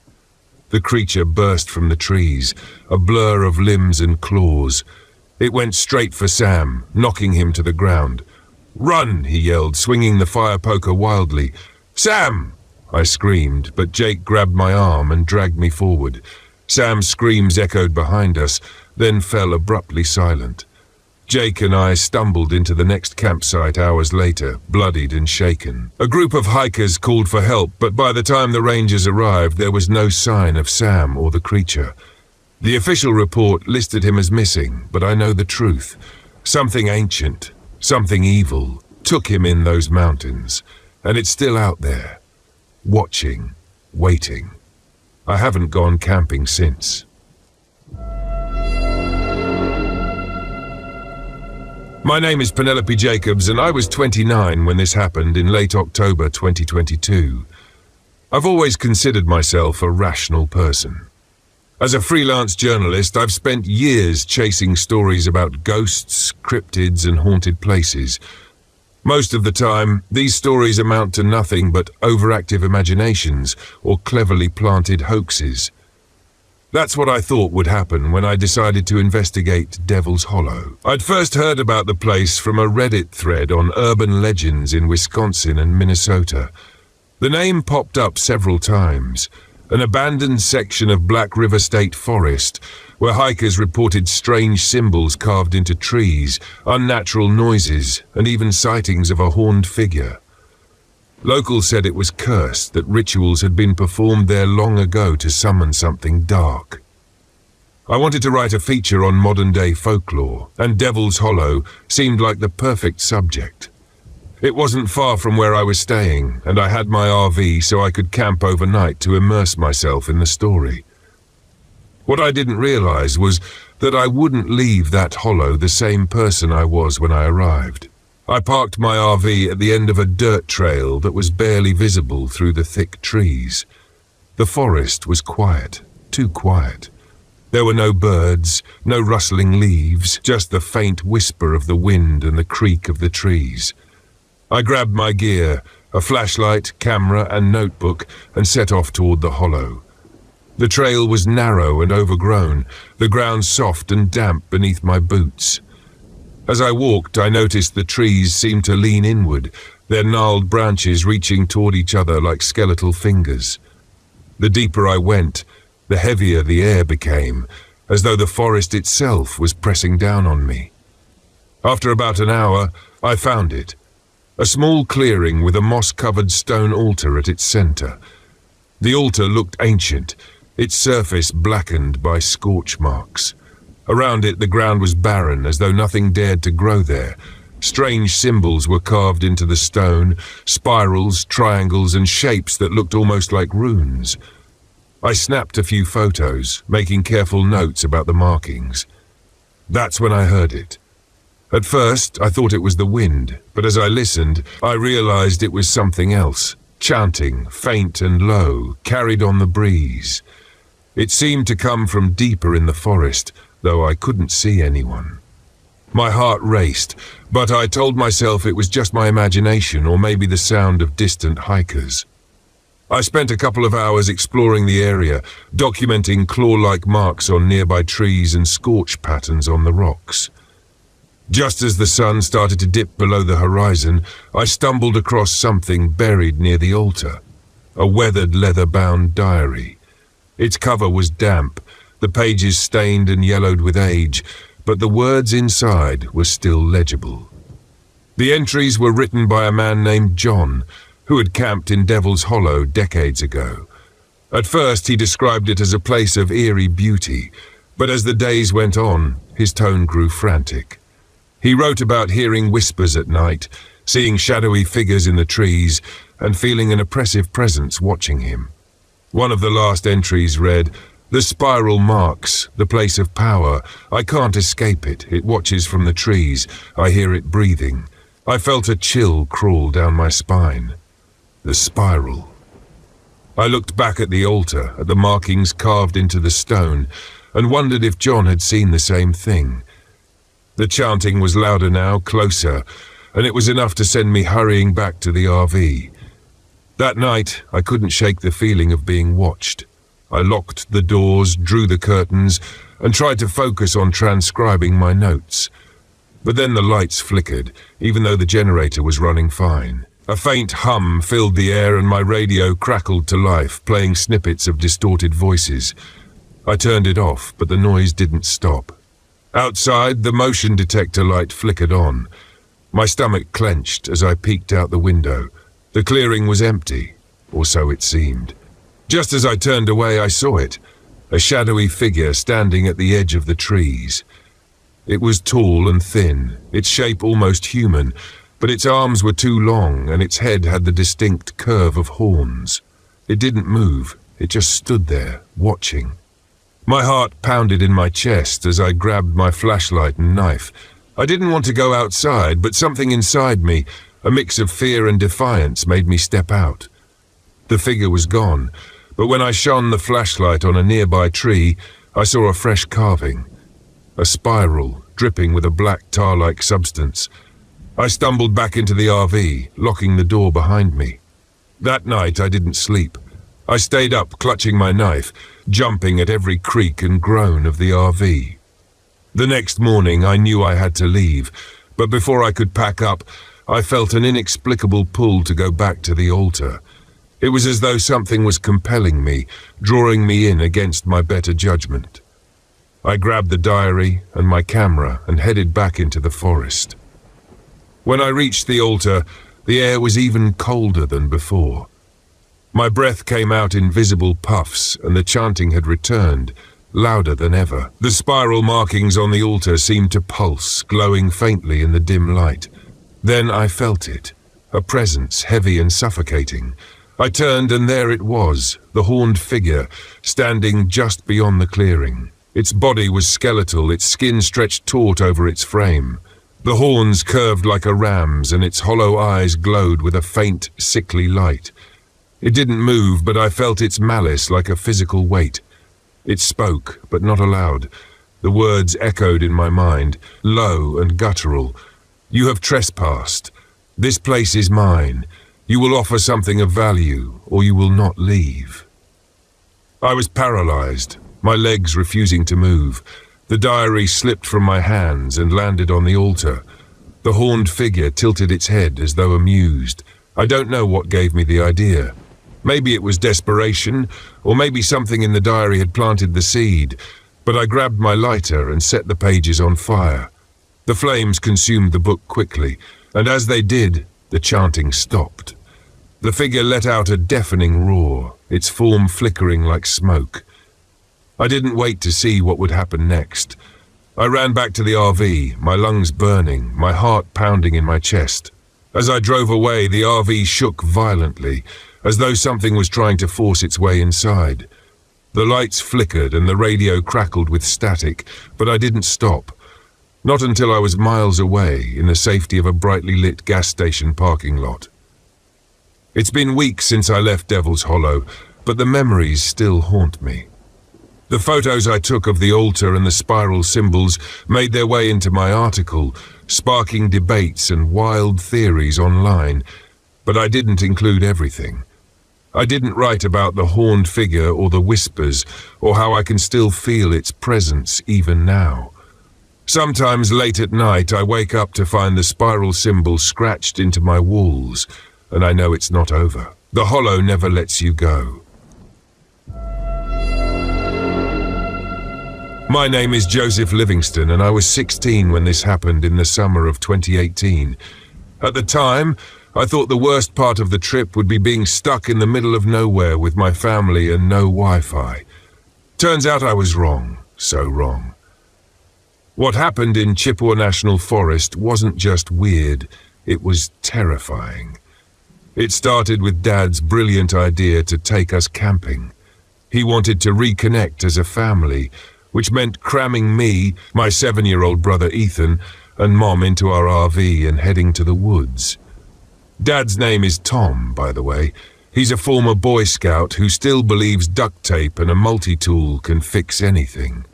The creature burst from the trees, a blur of limbs and claws. It went straight for Sam, knocking him to the ground. "Run!" he yelled, swinging the fire poker wildly. "Sam!" I screamed, but Jake grabbed my arm and dragged me forward. Sam's screams echoed behind us, then fell abruptly silent. Jake and I stumbled into the next campsite hours later, bloodied and shaken. A group of hikers called for help, but by the time the rangers arrived, there was no sign of Sam or the creature. The official report listed him as missing, but I know the truth. Something ancient, something evil, took him in those mountains, and it's still out there, watching, waiting. I haven't gone camping since. My name is Penelope Jacobs, and I was 29 when this happened in late October 2022. I've always considered myself a rational person. As a freelance journalist, I've spent years chasing stories about ghosts, cryptids, and haunted places. Most of the time, these stories amount to nothing but overactive imaginations or cleverly planted hoaxes. That's what I thought would happen when I decided to investigate Devil's Hollow. I'd first heard about the place from a Reddit thread on urban legends in Wisconsin and Minnesota. The name popped up several times. An abandoned section of Black River State Forest, where hikers reported strange symbols carved into trees, unnatural noises, and even sightings of a horned figure. Locals said it was cursed, that rituals had been performed there long ago to summon something dark. I wanted to write a feature on modern-day folklore, and Devil's Hollow seemed like the perfect subject. It wasn't far from where I was staying, and I had my RV so I could camp overnight to immerse myself in the story. What I didn't realize was that I wouldn't leave that hollow the same person I was when I arrived. I parked my RV at the end of a dirt trail that was barely visible through the thick trees. The forest was quiet, too quiet. There were no birds, no rustling leaves, just the faint whisper of the wind and the creak of the trees. I grabbed my gear, a flashlight, camera, and notebook, and set off toward the hollow. The trail was narrow and overgrown, the ground soft and damp beneath my boots. As I walked, I noticed the trees seemed to lean inward, their gnarled branches reaching toward each other like skeletal fingers. The deeper I went, the heavier the air became, as though the forest itself was pressing down on me. After about an hour, I found it. A small clearing with a moss-covered stone altar at its center. The altar looked ancient, its surface blackened by scorch marks. Around it, the ground was barren, as though nothing dared to grow there. Strange symbols were carved into the stone, spirals, triangles, and shapes that looked almost like runes. I snapped a few photos, making careful notes about the markings. That's when I heard it. At first, I thought it was the wind, but as I listened, I realized it was something else, chanting, faint and low, carried on the breeze. It seemed to come from deeper in the forest, though I couldn't see anyone. My heart raced, but I told myself it was just my imagination or maybe the sound of distant hikers. I spent a couple of hours exploring the area, documenting claw-like marks on nearby trees and scorch patterns on the rocks. Just as the sun started to dip below the horizon, I stumbled across something buried near the altar. A weathered leather-bound diary. Its cover was damp, the pages stained and yellowed with age, but the words inside were still legible. The entries were written by a man named John, who had camped in Devil's Hollow decades ago. At first, he described it as a place of eerie beauty, but as the days went on, his tone grew frantic. He wrote about hearing whispers at night, seeing shadowy figures in the trees, and feeling an oppressive presence watching him. One of the last entries read, "The spiral marks, the place of power. I can't escape it. It watches from the trees. I hear it breathing. I felt a chill crawl down my spine." The spiral. I looked back at the altar, at the markings carved into the stone, and wondered if John had seen the same thing. The chanting was louder now, closer, and it was enough to send me hurrying back to the RV. That night, I couldn't shake the feeling of being watched. I locked the doors, drew the curtains, and tried to focus on transcribing my notes. But then the lights flickered, even though the generator was running fine. A faint hum filled the air and my radio crackled to life, playing snippets of distorted voices. I turned it off, but the noise didn't stop. Outside, the motion detector light flickered on. My stomach clenched as I peeked out the window. The clearing was empty, or so it seemed. Just as I turned away, I saw it, a shadowy figure standing at the edge of the trees. It was tall and thin, its shape almost human, but its arms were too long and its head had the distinct curve of horns. It didn't move, it just stood there, watching. My heart pounded in my chest as I grabbed my flashlight and knife. I didn't want to go outside, but something inside me, a mix of fear and defiance, made me step out. The figure was gone, but when I shone the flashlight on a nearby tree, I saw a fresh carving. A spiral, dripping with a black tar-like substance. I stumbled back into the RV, locking the door behind me. That night I didn't sleep. I stayed up, clutching my knife, jumping at every creak and groan of the RV. The next morning I knew I had to leave, but before I could pack up, I felt an inexplicable pull to go back to the altar. It was as though something was compelling me, drawing me in against my better judgment. I grabbed the diary and my camera and headed back into the forest. When I reached the altar, the air was even colder than before. My breath came out in visible puffs, and the chanting had returned, louder than ever. The spiral markings on the altar seemed to pulse, glowing faintly in the dim light. Then I felt it, a presence heavy and suffocating. I turned, and there it was, the horned figure, standing just beyond the clearing. Its body was skeletal, its skin stretched taut over its frame. The horns curved like a ram's, and its hollow eyes glowed with a faint, sickly light. It didn't move, but I felt its malice like a physical weight. It spoke, but not aloud. The words echoed in my mind, low and guttural. "You have trespassed. This place is mine. You will offer something of value, or you will not leave." I was paralyzed, my legs refusing to move. The diary slipped from my hands and landed on the altar. The horned figure tilted its head as though amused. I don't know what gave me the idea. Maybe it was desperation, or maybe something in the diary had planted the seed, but I grabbed my lighter and set the pages on fire. The flames consumed the book quickly, and as they did, the chanting stopped. The figure let out a deafening roar, its form flickering like smoke. I didn't wait to see what would happen next. I ran back to the RV, my lungs burning, my heart pounding in my chest. As I drove away, the RV shook violently, as though something was trying to force its way inside. The lights flickered and the radio crackled with static, but I didn't stop. Not until I was miles away, in the safety of a brightly lit gas station parking lot. It's been weeks since I left Devil's Hollow, but the memories still haunt me. The photos I took of the altar and the spiral symbols made their way into my article, sparking debates and wild theories online, but I didn't include everything. I didn't write about the horned figure or the whispers, or how I can still feel its presence even now. Sometimes late at night I wake up to find the spiral symbol scratched into my walls, and I know it's not over. The Hollow never lets you go. My name is Joseph Livingston, and I was 16 when this happened in the summer of 2018. At the time, I thought the worst part of the trip would be being stuck in the middle of nowhere with my family and no Wi-Fi. Turns out I was wrong, so wrong. What happened in Chippewa National Forest wasn't just weird, it was terrifying. It started with Dad's brilliant idea to take us camping. He wanted to reconnect as a family, which meant cramming me, my 7-year-old brother Ethan, and Mom into our RV and heading to the woods. Dad's name is Tom, by the way. He's a former Boy Scout who still believes duct tape and a multi-tool can fix anything.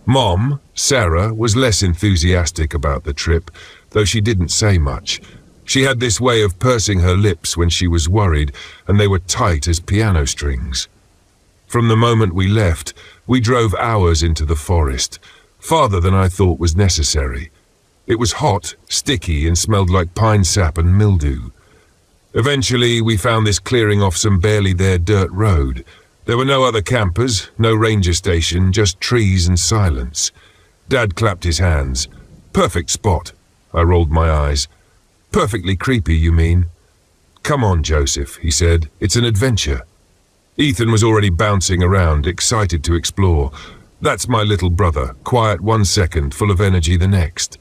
Mom, Sarah, was less enthusiastic about the trip, though she didn't say much. She had this way of pursing her lips when she was worried, and they were tight as piano strings. From the moment we left, we drove hours into the forest, farther than I thought was necessary. It was hot, sticky, and smelled like pine sap and mildew. Eventually, we found this clearing off some barely there dirt road. There were no other campers, no ranger station, just trees and silence. Dad clapped his hands. "Perfect spot." I rolled my eyes. "Perfectly creepy, you mean?" "Come on, Joseph," he said. "It's an adventure." Ethan was already bouncing around, excited to explore. That's my little brother, quiet one second, full of energy the next.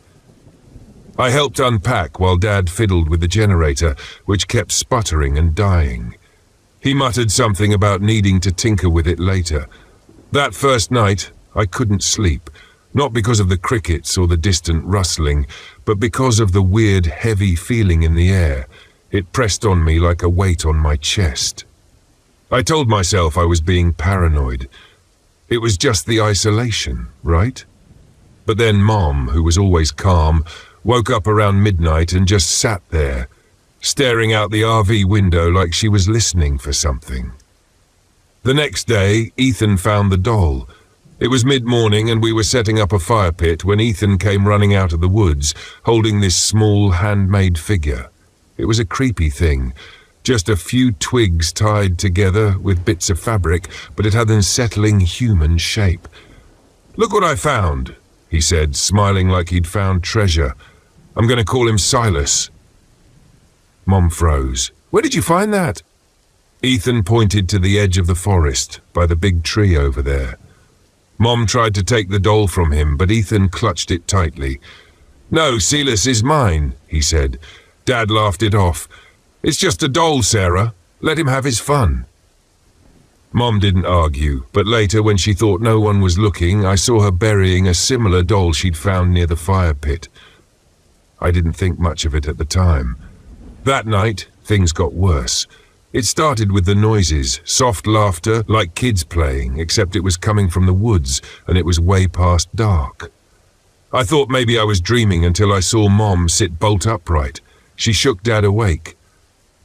I helped unpack while Dad fiddled with the generator, which kept sputtering and dying. He muttered something about needing to tinker with it later. That first night, I couldn't sleep, not because of the crickets or the distant rustling, but because of the weird, heavy feeling in the air. It pressed on me like a weight on my chest. I told myself I was being paranoid. It was just the isolation, right? But then Mom, who was always calm, woke up around midnight and just sat there, staring out the RV window like she was listening for something. The next day, Ethan found the doll. It was mid-morning and we were setting up a fire pit when Ethan came running out of the woods, holding this small handmade figure. It was a creepy thing, just a few twigs tied together with bits of fabric, but it had an unsettling human shape. "Look what I found," he said, smiling like he'd found treasure. "I'm going to call him Silas." Mom froze. "Where did you find that?" Ethan pointed to the edge of the forest, by the big tree over there. Mom tried to take the doll from him, but Ethan clutched it tightly. "No, Silas is mine," he said. Dad laughed it off. "It's just a doll, Sarah. Let him have his fun." Mom didn't argue, but later when she thought no one was looking, I saw her burying a similar doll she'd found near the fire pit. I didn't think much of it at the time. That night, things got worse. It started with the noises, soft laughter, like kids playing, except it was coming from the woods, and it was way past dark. I thought maybe I was dreaming until I saw Mom sit bolt upright. She shook Dad awake.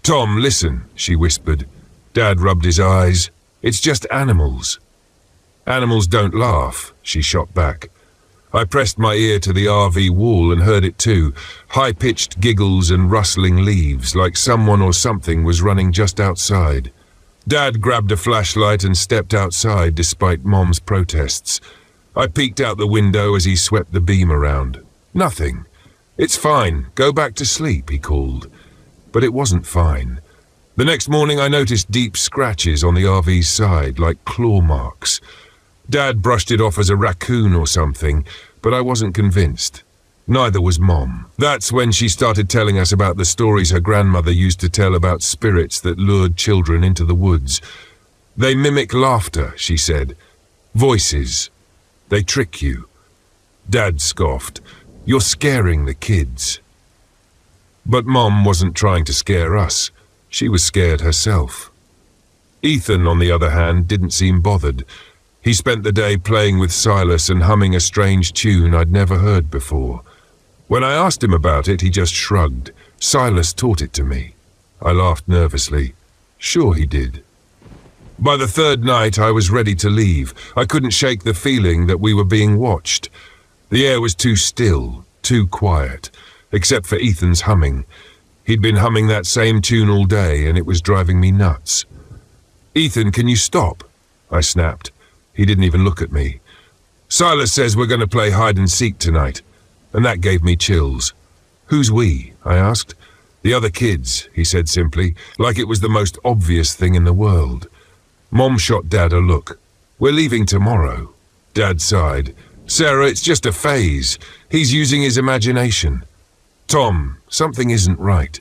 "Tom, listen," she whispered. Dad rubbed his eyes. "It's just animals." "Animals don't laugh," she shot back. I pressed my ear to the RV wall and heard it too, high-pitched giggles and rustling leaves, like someone or something was running just outside. Dad grabbed a flashlight and stepped outside despite Mom's protests. I peeked out the window as he swept the beam around. Nothing. "It's fine. Go back to sleep," he called. But it wasn't fine. The next morning I noticed deep scratches on the RV's side, like claw marks. Dad brushed it off as a raccoon or something, but I wasn't convinced. Neither was Mom. That's when she started telling us about the stories her grandmother used to tell about spirits that lured children into the woods. "They mimic laughter," she said. "Voices. They trick you." Dad scoffed. "You're scaring the kids." But Mom wasn't trying to scare us. She was scared herself. Ethan, on the other hand, didn't seem bothered. He spent the day playing with Silas and humming a strange tune I'd never heard before. When I asked him about it, he just shrugged. "Silas taught it to me." I laughed nervously. "Sure he did." By the third night, I was ready to leave. I couldn't shake the feeling that we were being watched. The air was too still, too quiet, except for Ethan's humming. He'd been humming that same tune all day, and it was driving me nuts. "Ethan, can you stop?" I snapped. He didn't even look at me. "Silas says we're going to play hide-and-seek tonight," and that gave me chills. "Who's we?" I asked. "The other kids," he said simply, like it was the most obvious thing in the world. Mom shot Dad a look. "We're leaving tomorrow." Dad sighed. "Sarah, it's just a phase. He's using his imagination." "Tom, something isn't right."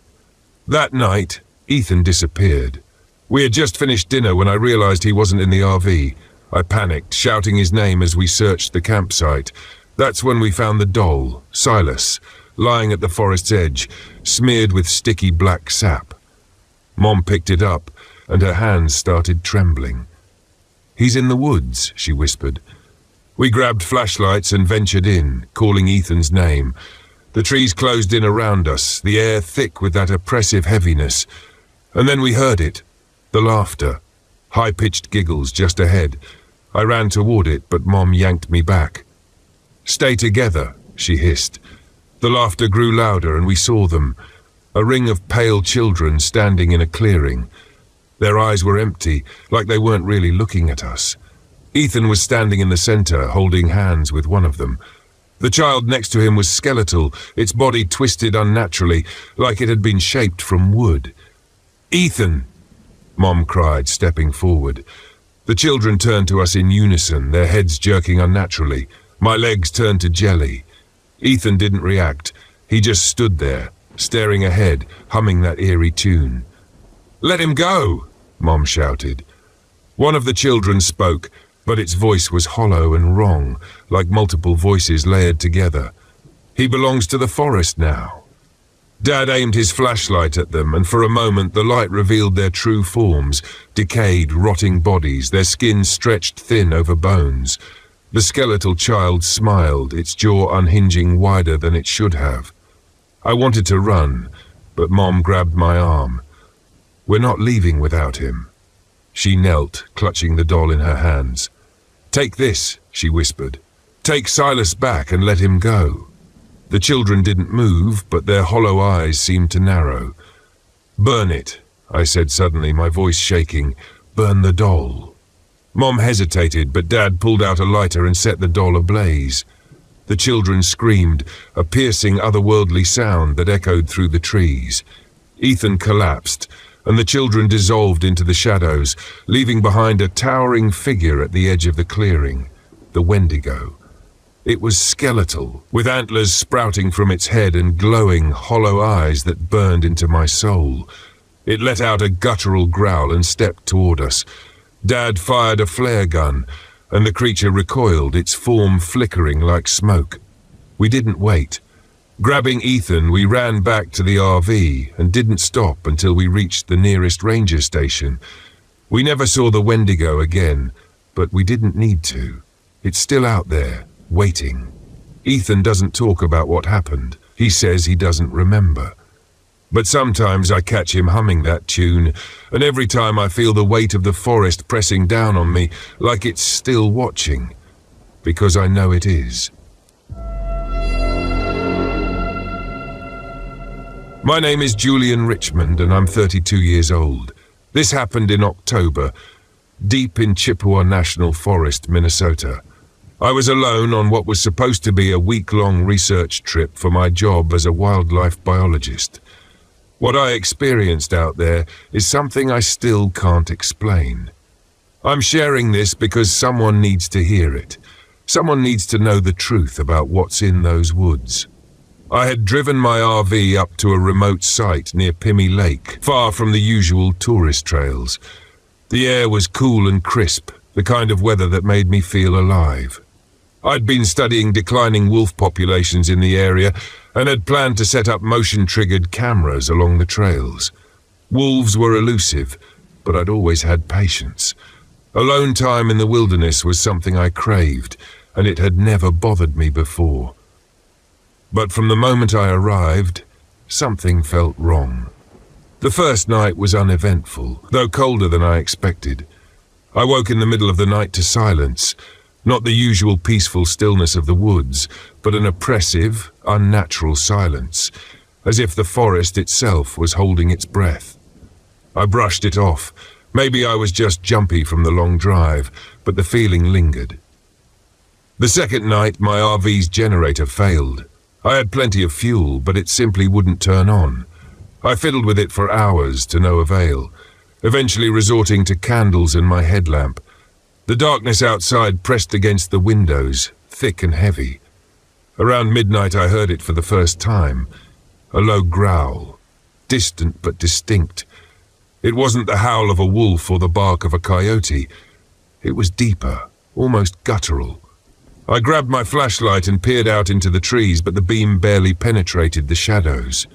That night, Ethan disappeared. We had just finished dinner when I realized he wasn't in the RV. I panicked, shouting his name as we searched the campsite. That's when we found the doll, Silas, lying at the forest's edge, smeared with sticky black sap. Mom picked it up, and her hands started trembling. "He's in the woods," she whispered. We grabbed flashlights and ventured in, calling Ethan's name. The trees closed in around us, the air thick with that oppressive heaviness. And then we heard it, the laughter, high-pitched giggles just ahead. I ran toward it, but Mom yanked me back. "Stay together," she hissed. The laughter grew louder and we saw them, a ring of pale children standing in a clearing. Their eyes were empty, like they weren't really looking at us. Ethan was standing in the center, holding hands with one of them. The child next to him was skeletal, its body twisted unnaturally, like it had been shaped from wood. "Ethan!" Mom cried, stepping forward. The children turned to us in unison, their heads jerking unnaturally. My legs turned to jelly. Ethan didn't react. He just stood there, staring ahead, humming that eerie tune. "Let him go!" Mom shouted. One of the children spoke, but its voice was hollow and wrong, like multiple voices layered together. "He belongs to the forest now." Dad aimed his flashlight at them, and for a moment the light revealed their true forms, decayed, rotting bodies, their skin stretched thin over bones. The skeletal child smiled, its jaw unhinging wider than it should have. I wanted to run, but Mom grabbed my arm. "We're not leaving without him." She knelt, clutching the doll in her hands. "Take this," she whispered. "Take Silas back and let him go." The children didn't move, but their hollow eyes seemed to narrow. "Burn it," I said suddenly, my voice shaking. "Burn the doll." Mom hesitated, but Dad pulled out a lighter and set the doll ablaze. The children screamed, a piercing, otherworldly sound that echoed through the trees. Ethan collapsed, and the children dissolved into the shadows, leaving behind a towering figure at the edge of the clearing, the Wendigo. It was skeletal, with antlers sprouting from its head and glowing, hollow eyes that burned into my soul. It let out a guttural growl and stepped toward us. Dad fired a flare gun, and the creature recoiled, its form flickering like smoke. We didn't wait. Grabbing Ethan, we ran back to the RV and didn't stop until we reached the nearest ranger station. We never saw the Wendigo again, but we didn't need to. It's still out there, waiting. Ethan doesn't talk about what happened. He says he doesn't remember. But sometimes I catch him humming that tune, and every time I feel the weight of the forest pressing down on me, like it's still watching. Because I know it is. My name is Julian Richmond, and I'm 32 years old. This happened in October, deep in Chippewa National Forest, Minnesota. I was alone on what was supposed to be a week-long research trip for my job as a wildlife biologist. What I experienced out there is something I still can't explain. I'm sharing this because someone needs to hear it. Someone needs to know the truth about what's in those woods. I had driven my RV up to a remote site near Pimmy Lake, far from the usual tourist trails. The air was cool and crisp, the kind of weather that made me feel alive. I'd been studying declining wolf populations in the area and had planned to set up motion-triggered cameras along the trails. Wolves were elusive, but I'd always had patience. Alone time in the wilderness was something I craved, and it had never bothered me before. But from the moment I arrived, something felt wrong. The first night was uneventful, though colder than I expected. I woke in the middle of the night to silence, not the usual peaceful stillness of the woods, but an oppressive, unnatural silence, as if the forest itself was holding its breath. I brushed it off. Maybe I was just jumpy from the long drive, but the feeling lingered. The second night, my RV's generator failed. I had plenty of fuel, but it simply wouldn't turn on. I fiddled with it for hours to no avail, eventually resorting to candles and my headlamp. The darkness outside pressed against the windows, thick and heavy. Around midnight I heard it for the first time, a low growl, distant but distinct. It wasn't the howl of a wolf or the bark of a coyote. It was deeper, almost guttural. I grabbed my flashlight and peered out into the trees, but the beam barely penetrated the shadows.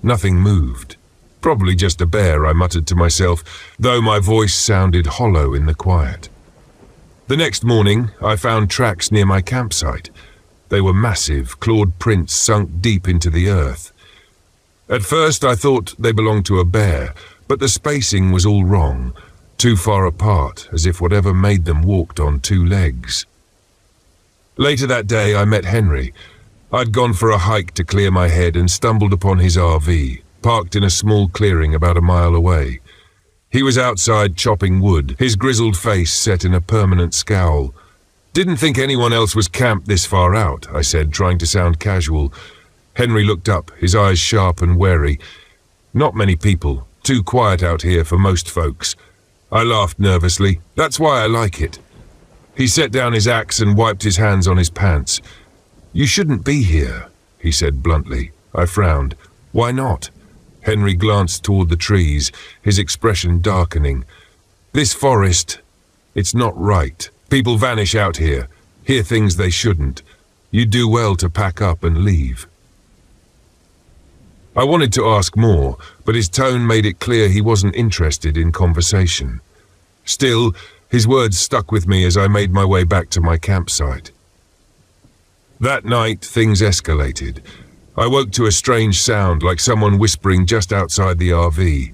Nothing moved. Probably just a bear, I muttered to myself, though my voice sounded hollow in the quiet. The next morning, I found tracks near my campsite. They were massive, clawed prints sunk deep into the earth. At first, I thought they belonged to a bear, but the spacing was all wrong, too far apart, as if whatever made them walked on two legs. Later that day, I met Henry. I'd gone for a hike to clear my head and stumbled upon his RV, parked in a small clearing about a mile away. He was outside chopping wood, his grizzled face set in a permanent scowl. "Didn't think anyone else was camped this far out," I said, trying to sound casual. Henry looked up, his eyes sharp and wary. "Not many people, too quiet out here for most folks." I laughed nervously. "That's why I like it." He set down his axe and wiped his hands on his pants. "You shouldn't be here," he said bluntly. I frowned. "Why not?" Henry glanced toward the trees, his expression darkening. "This forest, it's not right. People vanish out here, hear things they shouldn't. You do well to pack up and leave." I wanted to ask more, but his tone made it clear he wasn't interested in conversation. Still, his words stuck with me as I made my way back to my campsite. That night, things escalated. I woke to a strange sound like someone whispering just outside the RV.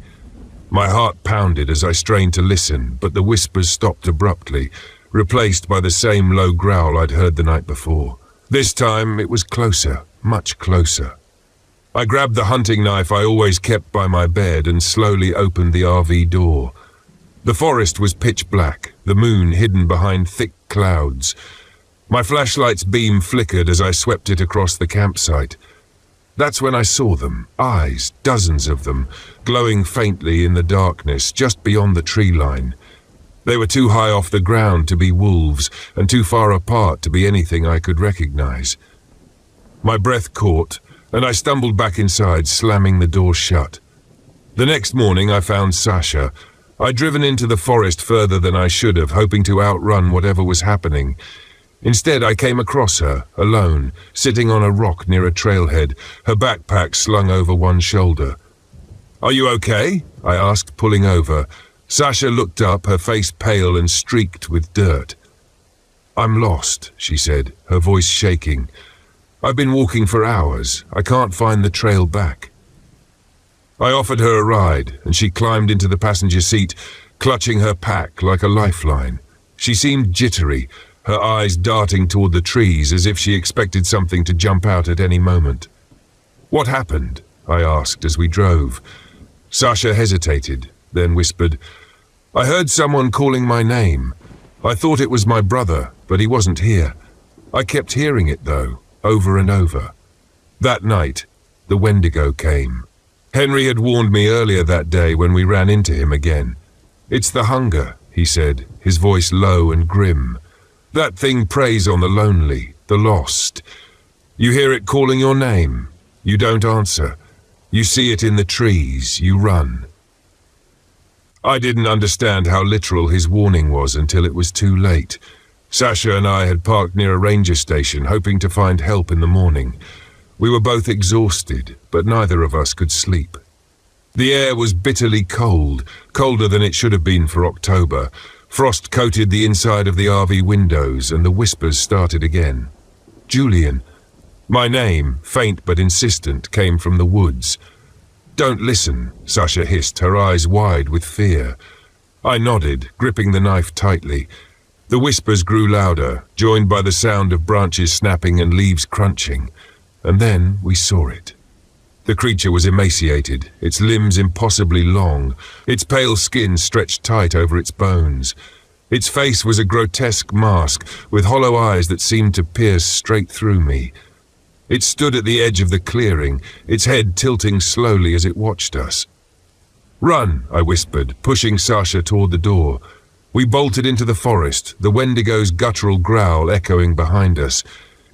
My heart pounded as I strained to listen, but the whispers stopped abruptly, replaced by the same low growl I'd heard the night before. This time, it was closer, much closer. I grabbed the hunting knife I always kept by my bed and slowly opened the RV door. The forest was pitch black, the moon hidden behind thick clouds. My flashlight's beam flickered as I swept it across the campsite. That's when I saw them, eyes, dozens of them, glowing faintly in the darkness just beyond the tree line. They were too high off the ground to be wolves and too far apart to be anything I could recognize. My breath caught, and I stumbled back inside, slamming the door shut. The next morning I found Sasha. I'd driven into the forest further than I should have, hoping to outrun whatever was happening. Instead, I came across her, alone, sitting on a rock near a trailhead, her backpack slung over one shoulder. "Are you okay?" I asked, pulling over. Sasha looked up, her face pale and streaked with dirt. "I'm lost," she said, her voice shaking. "I've been walking for hours. I can't find the trail back." I offered her a ride, and she climbed into the passenger seat, clutching her pack like a lifeline. She seemed jittery, her eyes darting toward the trees as if she expected something to jump out at any moment. "What happened?" I asked as we drove. Sasha hesitated, then whispered, "I heard someone calling my name. I thought it was my brother, but he wasn't here. I kept hearing it, though, over and over." That night, the Wendigo came. Henry had warned me earlier that day when we ran into him again. "It's the hunger," he said, his voice low and grim. "That thing preys on the lonely, the lost. You hear it calling your name. You don't answer. You see it in the trees. You run." I didn't understand how literal his warning was until it was too late. Sasha and I had parked near a ranger station, hoping to find help in the morning. We were both exhausted, but neither of us could sleep. The air was bitterly cold, colder than it should have been for October. Frost coated the inside of the RV windows, and the whispers started again. "Julian." My name, faint but insistent, came from the woods. "Don't listen," Sasha hissed, her eyes wide with fear. I nodded, gripping the knife tightly. The whispers grew louder, joined by the sound of branches snapping and leaves crunching. And then we saw it. The creature was emaciated, its limbs impossibly long, its pale skin stretched tight over its bones. Its face was a grotesque mask, with hollow eyes that seemed to pierce straight through me. It stood at the edge of the clearing, its head tilting slowly as it watched us. "Run," I whispered, pushing Sasha toward the door. We bolted into the forest, the Wendigo's guttural growl echoing behind us.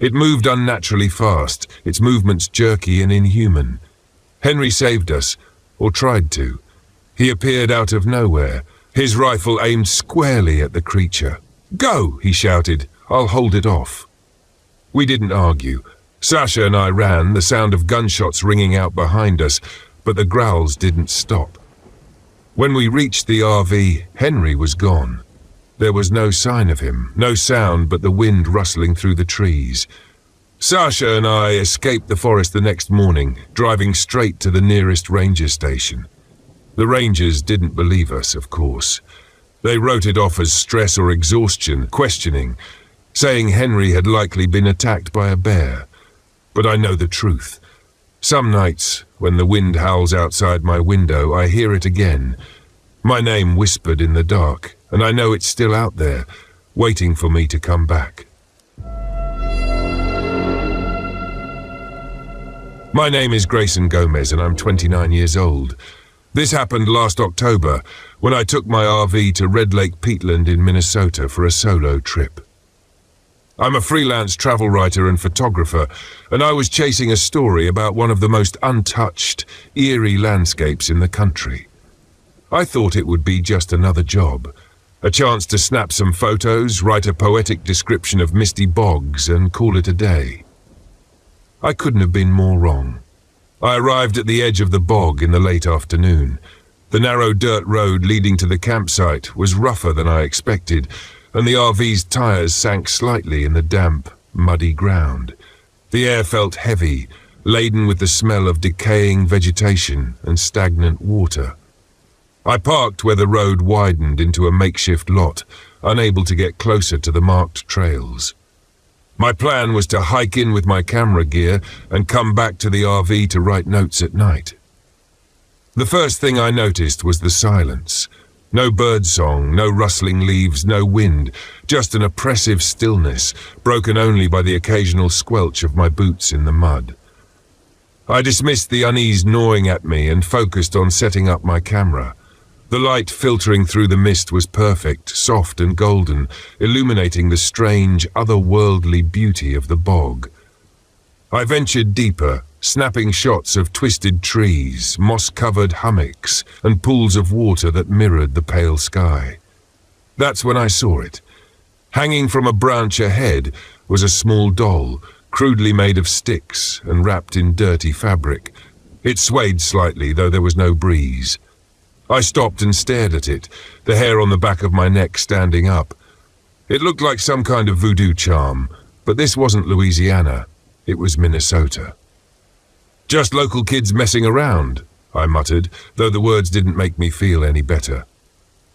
It moved unnaturally fast, its movements jerky and inhuman. Henry saved us, or tried to. He appeared out of nowhere, his rifle aimed squarely at the creature. "Go," he shouted. "I'll hold it off." We didn't argue. Sasha and I ran, the sound of gunshots ringing out behind us, but the growls didn't stop. When we reached the RV, Henry was gone. There was no sign of him, no sound but the wind rustling through the trees. Sasha and I escaped the forest the next morning, driving straight to the nearest ranger station. The rangers didn't believe us, of course. They wrote it off as stress or exhaustion, questioning, saying Henry had likely been attacked by a bear. But I know the truth. Some nights, when the wind howls outside my window, I hear it again. My name whispered in the dark, and I know it's still out there, waiting for me to come back. My name is Grayson Gomez, and I'm 29 years old. This happened last October, when I took my RV to Red Lake Peatland in Minnesota for a solo trip. I'm a freelance travel writer and photographer, and I was chasing a story about one of the most untouched, eerie landscapes in the country. I thought it would be just another job, a chance to snap some photos, write a poetic description of misty bogs, and call it a day. I couldn't have been more wrong. I arrived at the edge of the bog in the late afternoon. The narrow dirt road leading to the campsite was rougher than I expected, and the RV's tires sank slightly in the damp, muddy ground. The air felt heavy, laden with the smell of decaying vegetation and stagnant water. I parked where the road widened into a makeshift lot, unable to get closer to the marked trails. My plan was to hike in with my camera gear and come back to the RV to write notes at night. The first thing I noticed was the silence. No birdsong, no rustling leaves, no wind, just an oppressive stillness, broken only by the occasional squelch of my boots in the mud. I dismissed the unease gnawing at me and focused on setting up my camera. The light filtering through the mist was perfect, soft and golden, illuminating the strange, otherworldly beauty of the bog. I ventured deeper, snapping shots of twisted trees, moss-covered hummocks, and pools of water that mirrored the pale sky. That's when I saw it. Hanging from a branch ahead was a small doll, crudely made of sticks and wrapped in dirty fabric. It swayed slightly, though there was no breeze. I stopped and stared at it, the hair on the back of my neck standing up. It looked like some kind of voodoo charm, but this wasn't Louisiana. It was Minnesota. "Just local kids messing around," I muttered, though the words didn't make me feel any better.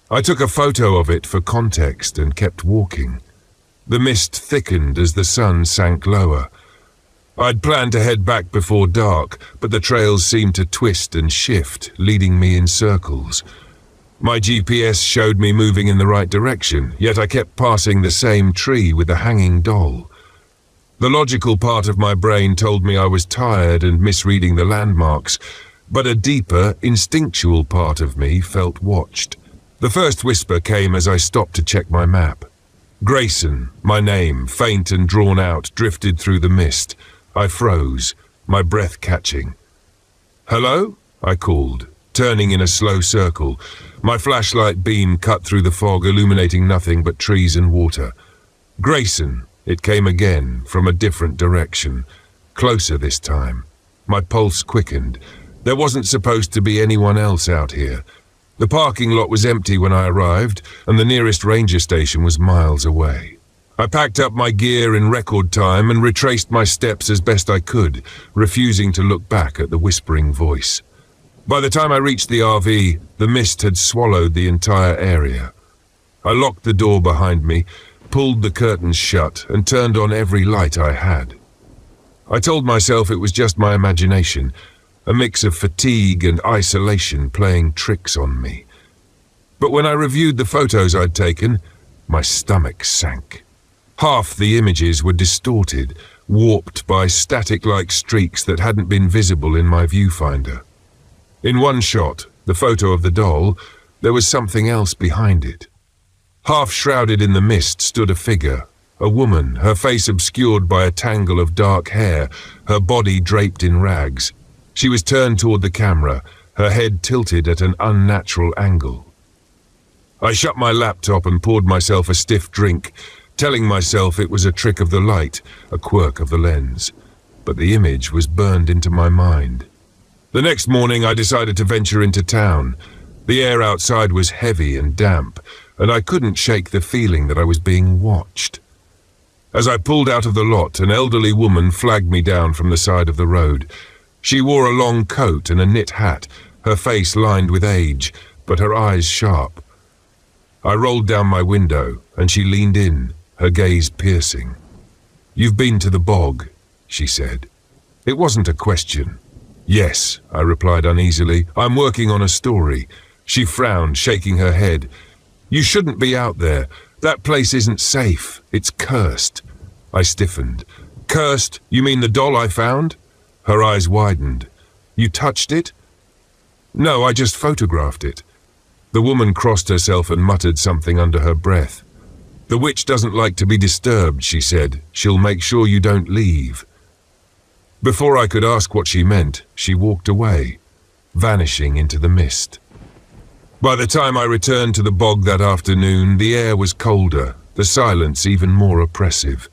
I took a photo of it for context and kept walking. The mist thickened as the sun sank lower. I'd planned to head back before dark, but the trails seemed to twist and shift, leading me in circles. My GPS showed me moving in the right direction, yet I kept passing the same tree with a hanging doll. The logical part of my brain told me I was tired and misreading the landmarks, but a deeper, instinctual part of me felt watched. The first whisper came as I stopped to check my map. Grayson, my name, faint and drawn out, drifted through the mist. I froze, my breath catching. "Hello?" I called, turning in a slow circle. My flashlight beam cut through the fog, illuminating nothing but trees and water. "Grayson," it came again, from a different direction. Closer this time. My pulse quickened. There wasn't supposed to be anyone else out here. The parking lot was empty when I arrived, and the nearest ranger station was miles away. I packed up my gear in record time and retraced my steps as best I could, refusing to look back at the whispering voice. By the time I reached the RV, the mist had swallowed the entire area. I locked the door behind me, pulled the curtains shut, and turned on every light I had. I told myself it was just my imagination, a mix of fatigue and isolation playing tricks on me. But when I reviewed the photos I'd taken, my stomach sank. Half the images were distorted, warped by static-like streaks that hadn't been visible in my viewfinder. In one shot, the photo of the doll, there was something else behind it. Half shrouded in the mist stood a figure, a woman, her face obscured by a tangle of dark hair, her body draped in rags. She was turned toward the camera, her head tilted at an unnatural angle. I shut my laptop and poured myself a stiff drink, telling myself it was a trick of the light, a quirk of the lens. But the image was burned into my mind. The next morning I decided to venture into town. The air outside was heavy and damp, and I couldn't shake the feeling that I was being watched. As I pulled out of the lot, an elderly woman flagged me down from the side of the road. She wore a long coat and a knit hat, her face lined with age, but her eyes sharp. I rolled down my window, and she leaned in, her gaze piercing. "You've been to the bog," she said. It wasn't a question. "Yes," I replied uneasily. "I'm working on a story." She frowned, shaking her head. "You shouldn't be out there. That place isn't safe. It's cursed." I stiffened. "Cursed? You mean the doll I found?" Her eyes widened. "You touched it?" "No, I just photographed it." The woman crossed herself and muttered something under her breath. "The witch doesn't like to be disturbed," she said. "She'll make sure you don't leave." Before I could ask what she meant, she walked away, vanishing into the mist. By the time I returned to the bog that afternoon, the air was colder, the silence even more oppressive.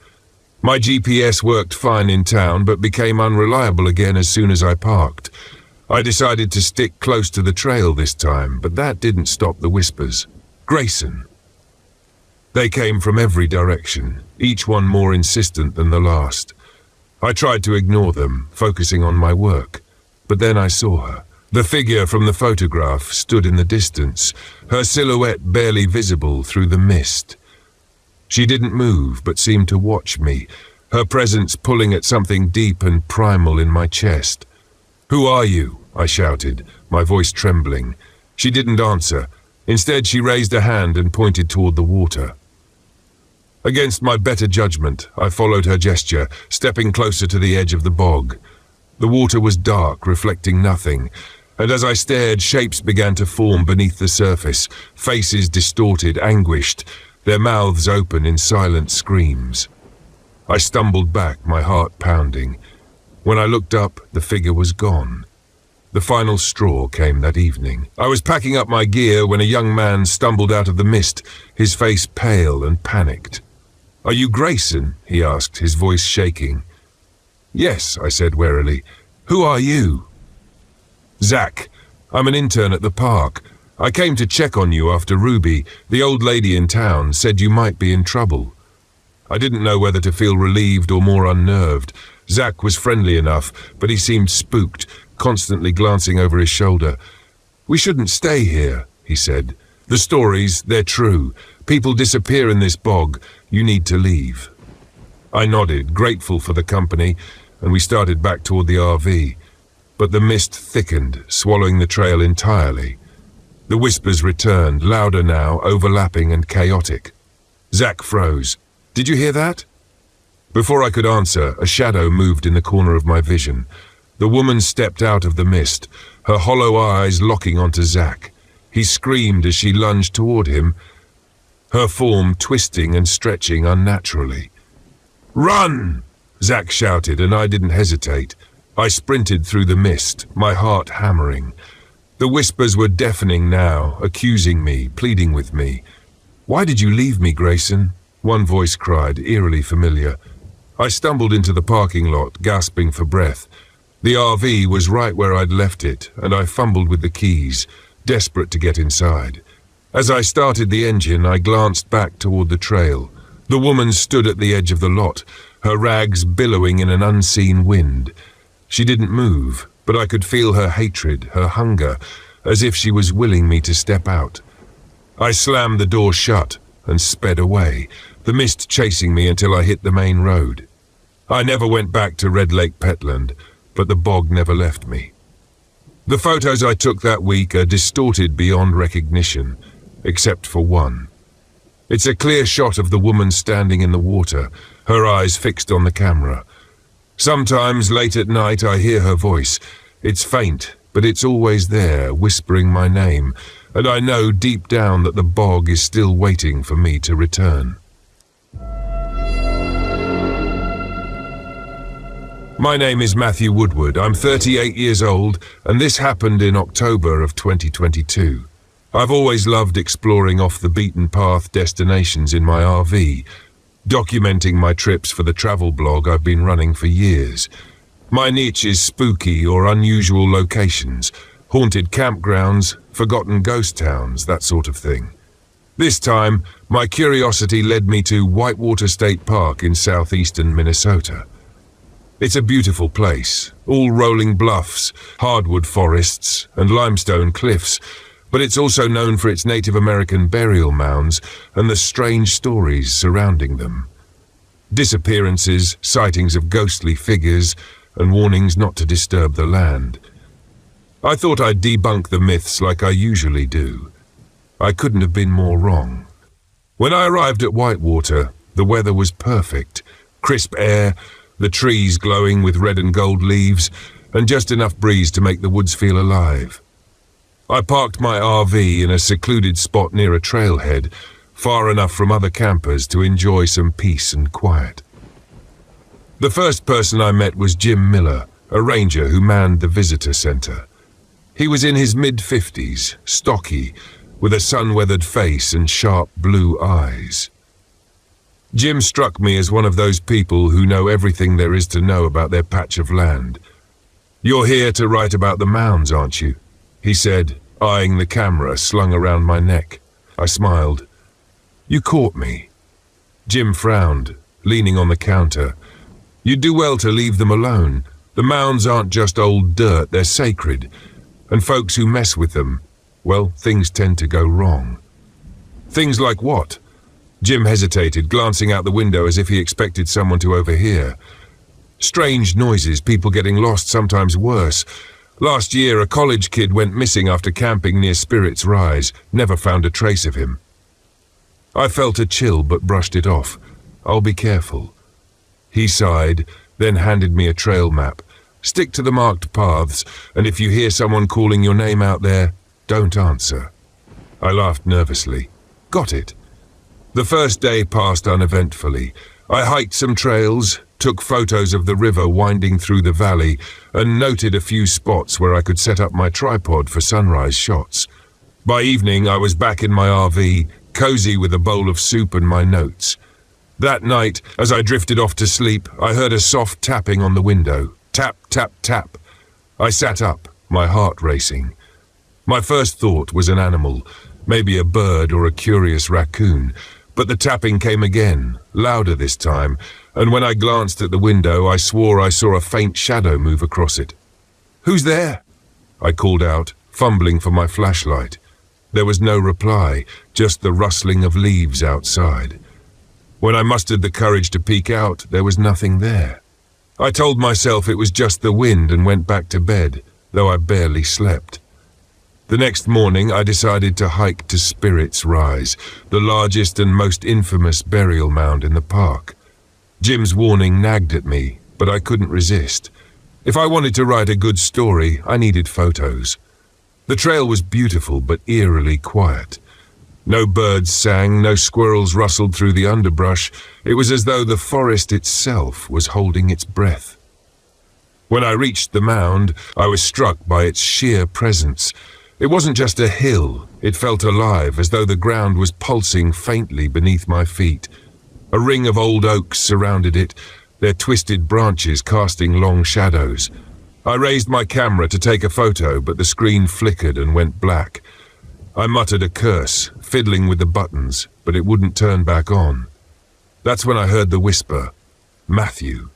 My GPS worked fine in town, but became unreliable again as soon as I parked. I decided to stick close to the trail this time, but that didn't stop the whispers. Grayson. They came from every direction, each one more insistent than the last. I tried to ignore them, focusing on my work. But then I saw her. The figure from the photograph stood in the distance, her silhouette barely visible through the mist. She didn't move, but seemed to watch me, her presence pulling at something deep and primal in my chest. "Who are you?" I shouted, my voice trembling. She didn't answer. Instead, she raised a hand and pointed toward the water. Against my better judgment, I followed her gesture, stepping closer to the edge of the bog. The water was dark, reflecting nothing, and as I stared, shapes began to form beneath the surface, faces distorted, anguished, their mouths open in silent screams. I stumbled back, my heart pounding. When I looked up, the figure was gone. The final straw came that evening. I was packing up my gear when a young man stumbled out of the mist, his face pale and panicked. "Are you Grayson?" he asked, his voice shaking. "Yes," I said warily. "Who are you?" "Zach. I'm an intern at the park. I came to check on you after Ruby, the old lady in town, said you might be in trouble." I didn't know whether to feel relieved or more unnerved. Zach was friendly enough, but he seemed spooked, constantly glancing over his shoulder. "We shouldn't stay here," he said. "The stories, they're true. People disappear in this bog. You need to leave." I nodded, grateful for the company, and we started back toward the RV. But the mist thickened, swallowing the trail entirely. The whispers returned, louder now, overlapping and chaotic. Zach froze. "Did you hear that?" Before I could answer, a shadow moved in the corner of my vision. The woman stepped out of the mist, her hollow eyes locking onto Zach. He screamed as she lunged toward him, her form twisting and stretching unnaturally. "Run!" Zach shouted, and I didn't hesitate. I sprinted through the mist, my heart hammering. The whispers were deafening now, accusing me, pleading with me. "Why did you leave me, Grayson?" one voice cried, eerily familiar. I stumbled into the parking lot, gasping for breath. The RV was right where I'd left it, and I fumbled with the keys, desperate to get inside. As I started the engine, I glanced back toward the trail. The woman stood at the edge of the lot, her rags billowing in an unseen wind. She didn't move, but I could feel her hatred, her hunger, as if she was willing me to step out. I slammed the door shut and sped away, the mist chasing me until I hit the main road. I never went back to Red Lake Petland, but the bog never left me. The photos I took that week are distorted beyond recognition, except for one. It's a clear shot of the woman standing in the water, her eyes fixed on the camera. Sometimes late at night I hear her voice. It's faint, but it's always there, whispering my name, and I know deep down that the bog is still waiting for me to return. My name is Matthew Woodward. I'm 38 years old, and this happened in October of 2022. I've always loved exploring off-the-beaten-path destinations in my RV, documenting my trips for the travel blog I've been running for years. My niche is spooky or unusual locations, haunted campgrounds, forgotten ghost towns, that sort of thing. This time, my curiosity led me to Whitewater State Park in southeastern Minnesota. It's a beautiful place, all rolling bluffs, hardwood forests, and limestone cliffs, but it's also known for its Native American burial mounds and the strange stories surrounding them. Disappearances, sightings of ghostly figures, and warnings not to disturb the land. I thought I'd debunk the myths like I usually do. I couldn't have been more wrong. When I arrived at Whitewater, the weather was perfect. Crisp air, the trees glowing with red and gold leaves, and just enough breeze to make the woods feel alive. I parked my RV in a secluded spot near a trailhead, far enough from other campers to enjoy some peace and quiet. The first person I met was Jim Miller, a ranger who manned the visitor center. He was in his mid-50s, stocky, with a sun-weathered face and sharp blue eyes. Jim struck me as one of those people who know everything there is to know about their patch of land. "You're here to write about the mounds, aren't you?" he said, eyeing the camera slung around my neck. I smiled. "You caught me." Jim frowned, leaning on the counter. "You'd do well to leave them alone. The mounds aren't just old dirt, they're sacred. And folks who mess with them, well, things tend to go wrong." "Things like what?" Jim hesitated, glancing out the window as if he expected someone to overhear. "Strange noises, people getting lost, sometimes worse. Last year, a college kid went missing after camping near Spirit's Rise, never found a trace of him." I felt a chill but brushed it off. "I'll be careful." He sighed, then handed me a trail map. "Stick to the marked paths, and if you hear someone calling your name out there, don't answer." I laughed nervously. "Got it." The first day passed uneventfully. I hiked some trails, took photos of the river winding through the valley, and noted a few spots where I could set up my tripod for sunrise shots. By evening, I was back in my RV, cozy with a bowl of soup and my notes. That night, as I drifted off to sleep, I heard a soft tapping on the window. Tap, tap, tap. I sat up, my heart racing. My first thought was an animal, maybe a bird or a curious raccoon, but the tapping came again, louder this time, and when I glanced at the window, I swore I saw a faint shadow move across it. "Who's there?" I called out, fumbling for my flashlight. There was no reply, just the rustling of leaves outside. When I mustered the courage to peek out, there was nothing there. I told myself it was just the wind and went back to bed, though I barely slept. The next morning, I decided to hike to Spirit's Rise, the largest and most infamous burial mound in the park. Jim's warning nagged at me, but I couldn't resist. If I wanted to write a good story, I needed photos. The trail was beautiful but eerily quiet. No birds sang, no squirrels rustled through the underbrush. It was as though the forest itself was holding its breath. When I reached the mound, I was struck by its sheer presence. It wasn't just a hill, it felt alive, as though the ground was pulsing faintly beneath my feet. A ring of old oaks surrounded it, their twisted branches casting long shadows. I raised my camera to take a photo, but the screen flickered and went black. I muttered a curse, fiddling with the buttons, but it wouldn't turn back on. That's when I heard the whisper, "Matthew."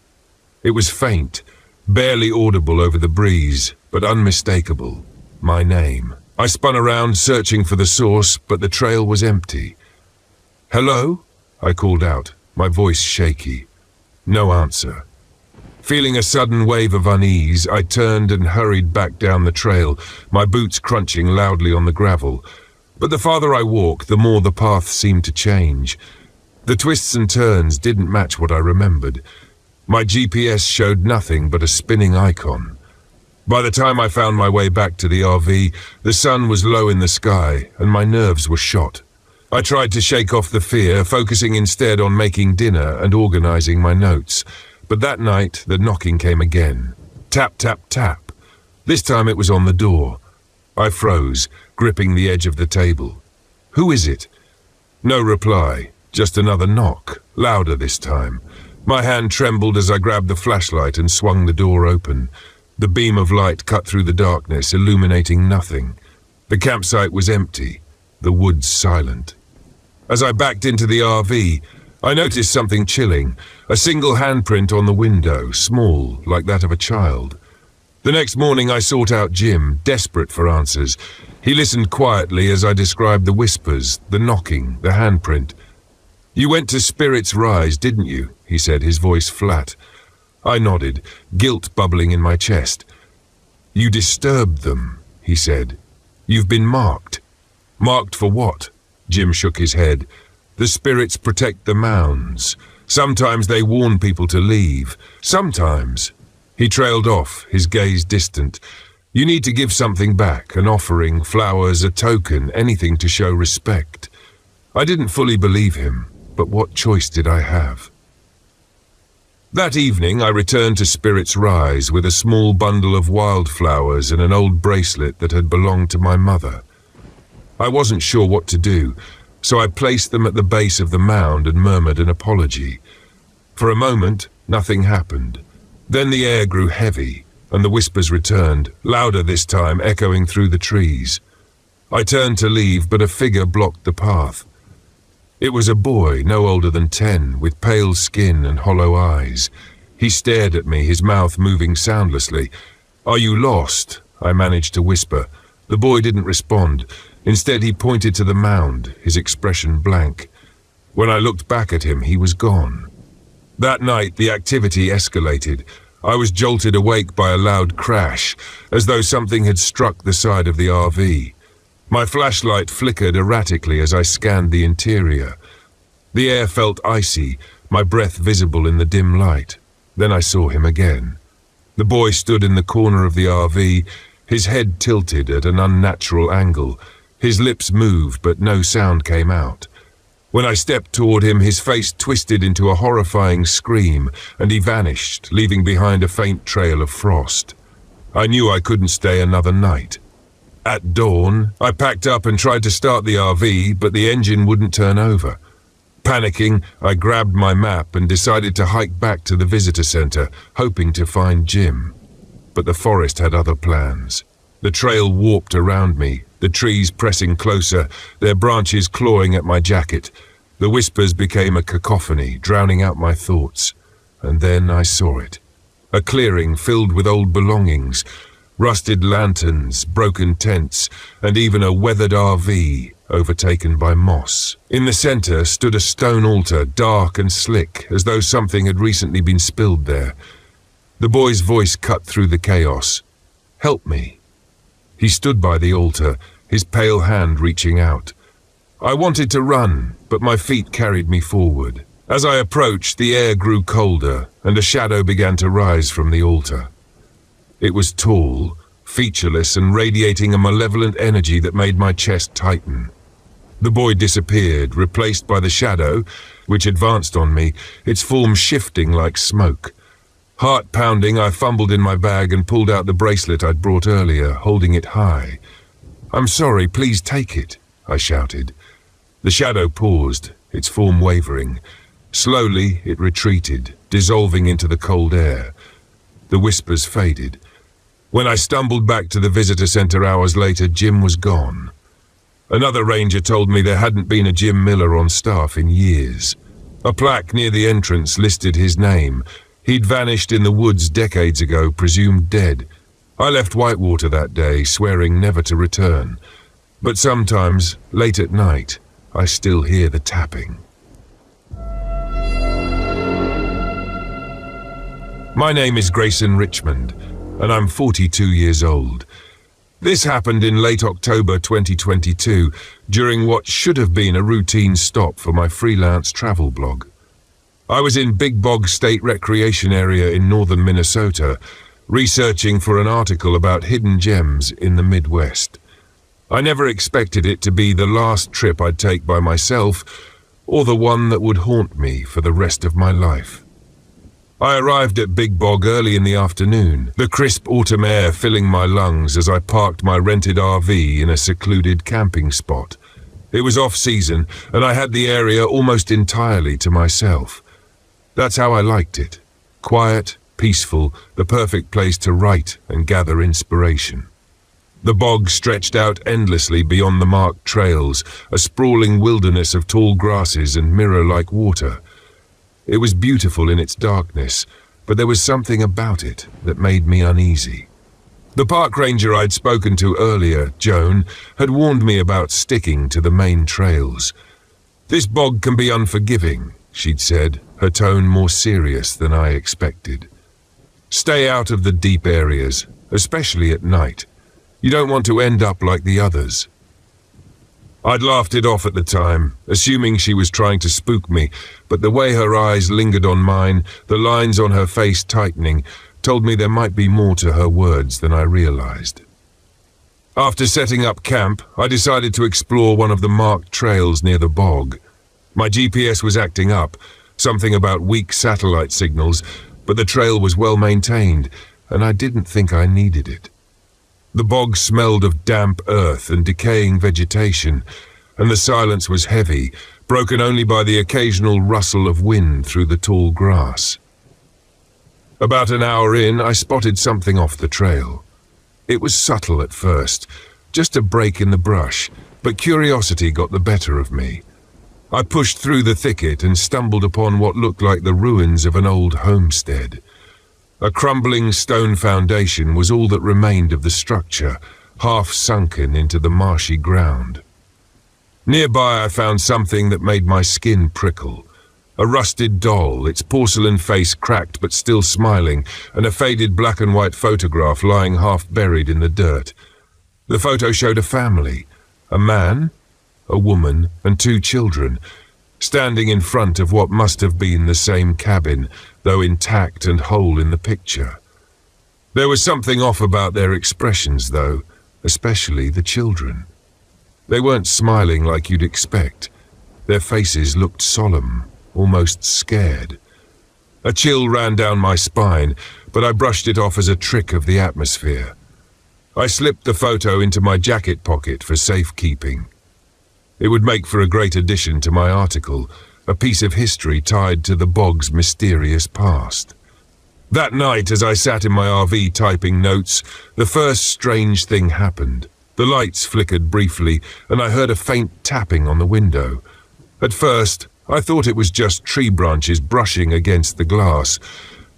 It was faint, barely audible over the breeze, but unmistakable. My name. I spun around, searching for the source, but the trail was empty. "Hello?" I called out, my voice shaky. No answer. Feeling a sudden wave of unease, I turned and hurried back down the trail, my boots crunching loudly on the gravel. But the farther I walked, the more the path seemed to change. The twists and turns didn't match what I remembered. My GPS showed nothing but a spinning icon. By the time I found my way back to the RV, the sun was low in the sky, and my nerves were shot. I tried to shake off the fear, focusing instead on making dinner and organizing my notes. But that night, the knocking came again. Tap, tap, tap. This time it was on the door. I froze, gripping the edge of the table. "Who is it?" No reply, just another knock, louder this time. My hand trembled as I grabbed the flashlight and swung the door open. The beam of light cut through the darkness, illuminating nothing. The campsite was empty, the woods silent. As I backed into the RV, I noticed something chilling, a single handprint on the window, small, like that of a child. The next morning I sought out Jim, desperate for answers. He listened quietly as I described the whispers, the knocking, the handprint. "You went to Spirit's Rise, didn't you?" he said, his voice flat. I nodded, guilt bubbling in my chest. "You disturbed them," he said. "You've been marked." "Marked for what?" Jim shook his head. "The spirits protect the mounds. Sometimes they warn people to leave. Sometimes." He trailed off, his gaze distant. "You need to give something back, an offering, flowers, a token, anything to show respect." I didn't fully believe him, but what choice did I have? That evening I returned to Spirit's Rise with a small bundle of wildflowers and an old bracelet that had belonged to my mother. I wasn't sure what to do. so I placed them at the base of the mound and murmured an apology. For a moment, nothing happened. Then the air grew heavy, and the whispers returned, louder this time, echoing through the trees. I turned to leave, but a figure blocked the path. It was a boy, no older than 10, with pale skin and hollow eyes. He stared at me, his mouth moving soundlessly. "Are you lost?" I managed to whisper. The boy didn't respond. Instead, he pointed to the mound, his expression blank. When I looked back at him, he was gone. That night, the activity escalated. I was jolted awake by a loud crash, as though something had struck the side of the RV. My flashlight flickered erratically as I scanned the interior. The air felt icy, my breath visible in the dim light. Then I saw him again. The boy stood in the corner of the RV, his head tilted at an unnatural angle. His lips moved, but no sound came out. When I stepped toward him, his face twisted into a horrifying scream, and he vanished, leaving behind a faint trail of frost. I knew I couldn't stay another night. At dawn, I packed up and tried to start the RV, but the engine wouldn't turn over. Panicking, I grabbed my map and decided to hike back to the visitor center, hoping to find Jim. But the forest had other plans. The trail warped around me, the trees pressing closer, their branches clawing at my jacket. The whispers became a cacophony, drowning out my thoughts. And then I saw it. A clearing filled with old belongings, rusted lanterns, broken tents, and even a weathered RV overtaken by moss. In the center stood a stone altar, dark and slick, as though something had recently been spilled there. The boy's voice cut through the chaos. "Help me." He stood by the altar, his pale hand reaching out. I wanted to run, but my feet carried me forward. As I approached, the air grew colder, and a shadow began to rise from the altar. It was tall, featureless, and radiating a malevolent energy that made my chest tighten. The boy disappeared, replaced by the shadow, which advanced on me, its form shifting like smoke. Heart pounding, I fumbled in my bag and pulled out the bracelet I'd brought earlier, holding it high. "I'm sorry, please take it," I shouted. The shadow paused, its form wavering. Slowly, it retreated, dissolving into the cold air. The whispers faded. When I stumbled back to the visitor center hours later, Jim was gone. Another ranger told me there hadn't been a Jim Miller on staff in years. A plaque near the entrance listed his name. He'd vanished in the woods decades ago, presumed dead. I left Whitewater that day, swearing never to return. But sometimes, late at night, I still hear the tapping. My name is Grayson Richmond, and I'm 42 years old. This happened in late October 2022, during what should have been a routine stop for my freelance travel blog. I was in Big Bog State Recreation Area in northern Minnesota, researching for an article about hidden gems in the Midwest. I never expected it to be the last trip I'd take by myself, or the one that would haunt me for the rest of my life. I arrived at Big Bog early in the afternoon, the crisp autumn air filling my lungs as I parked my rented RV in a secluded camping spot. It was off-season, and I had the area almost entirely to myself. That's how I liked it. Quiet, peaceful, the perfect place to write and gather inspiration. The bog stretched out endlessly beyond the marked trails, a sprawling wilderness of tall grasses and mirror-like water. It was beautiful in its darkness, but there was something about it that made me uneasy. The park ranger I'd spoken to earlier, Joan, had warned me about sticking to the main trails. "This bog can be unforgiving," she'd said, her tone more serious than I expected. "Stay out of the deep areas, especially at night. You don't want to end up like the others." I'd laughed it off at the time, assuming she was trying to spook me, but the way her eyes lingered on mine, the lines on her face tightening, told me there might be more to her words than I realized. After setting up camp, I decided to explore one of the marked trails near the bog. My GPS was acting up, something about weak satellite signals, but the trail was well maintained, and I didn't think I needed it. The bog smelled of damp earth and decaying vegetation, and the silence was heavy, broken only by the occasional rustle of wind through the tall grass. About an hour in, I spotted something off the trail. It was subtle at first, just a break in the brush, but curiosity got the better of me. I pushed through the thicket and stumbled upon what looked like the ruins of an old homestead. A crumbling stone foundation was all that remained of the structure, half sunken into the marshy ground. Nearby I found something that made my skin prickle. A rusted doll, its porcelain face cracked but still smiling, and a faded black and white photograph lying half buried in the dirt. The photo showed a family, a man, a woman, and 2 children, standing in front of what must have been the same cabin, though intact and whole in the picture. There was something off about their expressions, though, especially the children. They weren't smiling like you'd expect. Their faces looked solemn, almost scared. A chill ran down my spine, but I brushed it off as a trick of the atmosphere. I slipped the photo into my jacket pocket for safekeeping. It would make for a great addition to my article, a piece of history tied to the bog's mysterious past. That night, as I sat in my RV typing notes, the first strange thing happened. The lights flickered briefly, and I heard a faint tapping on the window. At first, I thought it was just tree branches brushing against the glass,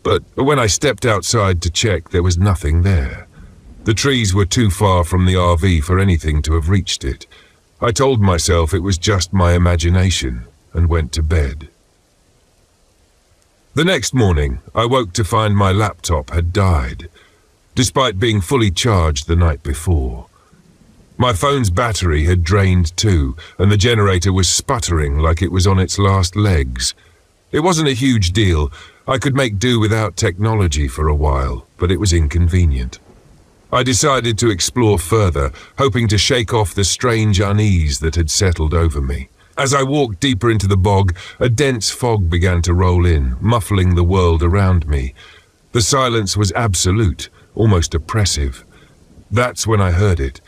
but when I stepped outside to check, there was nothing there. The trees were too far from the RV for anything to have reached it. I told myself it was just my imagination and went to bed. The next morning, I woke to find my laptop had died, despite being fully charged the night before. My phone's battery had drained too, and the generator was sputtering like it was on its last legs. It wasn't a huge deal. I could make do without technology for a while, but it was inconvenient. I decided to explore further, hoping to shake off the strange unease that had settled over me. As I walked deeper into the bog, a dense fog began to roll in, muffling the world around me. The silence was absolute, almost oppressive. That's when I heard it.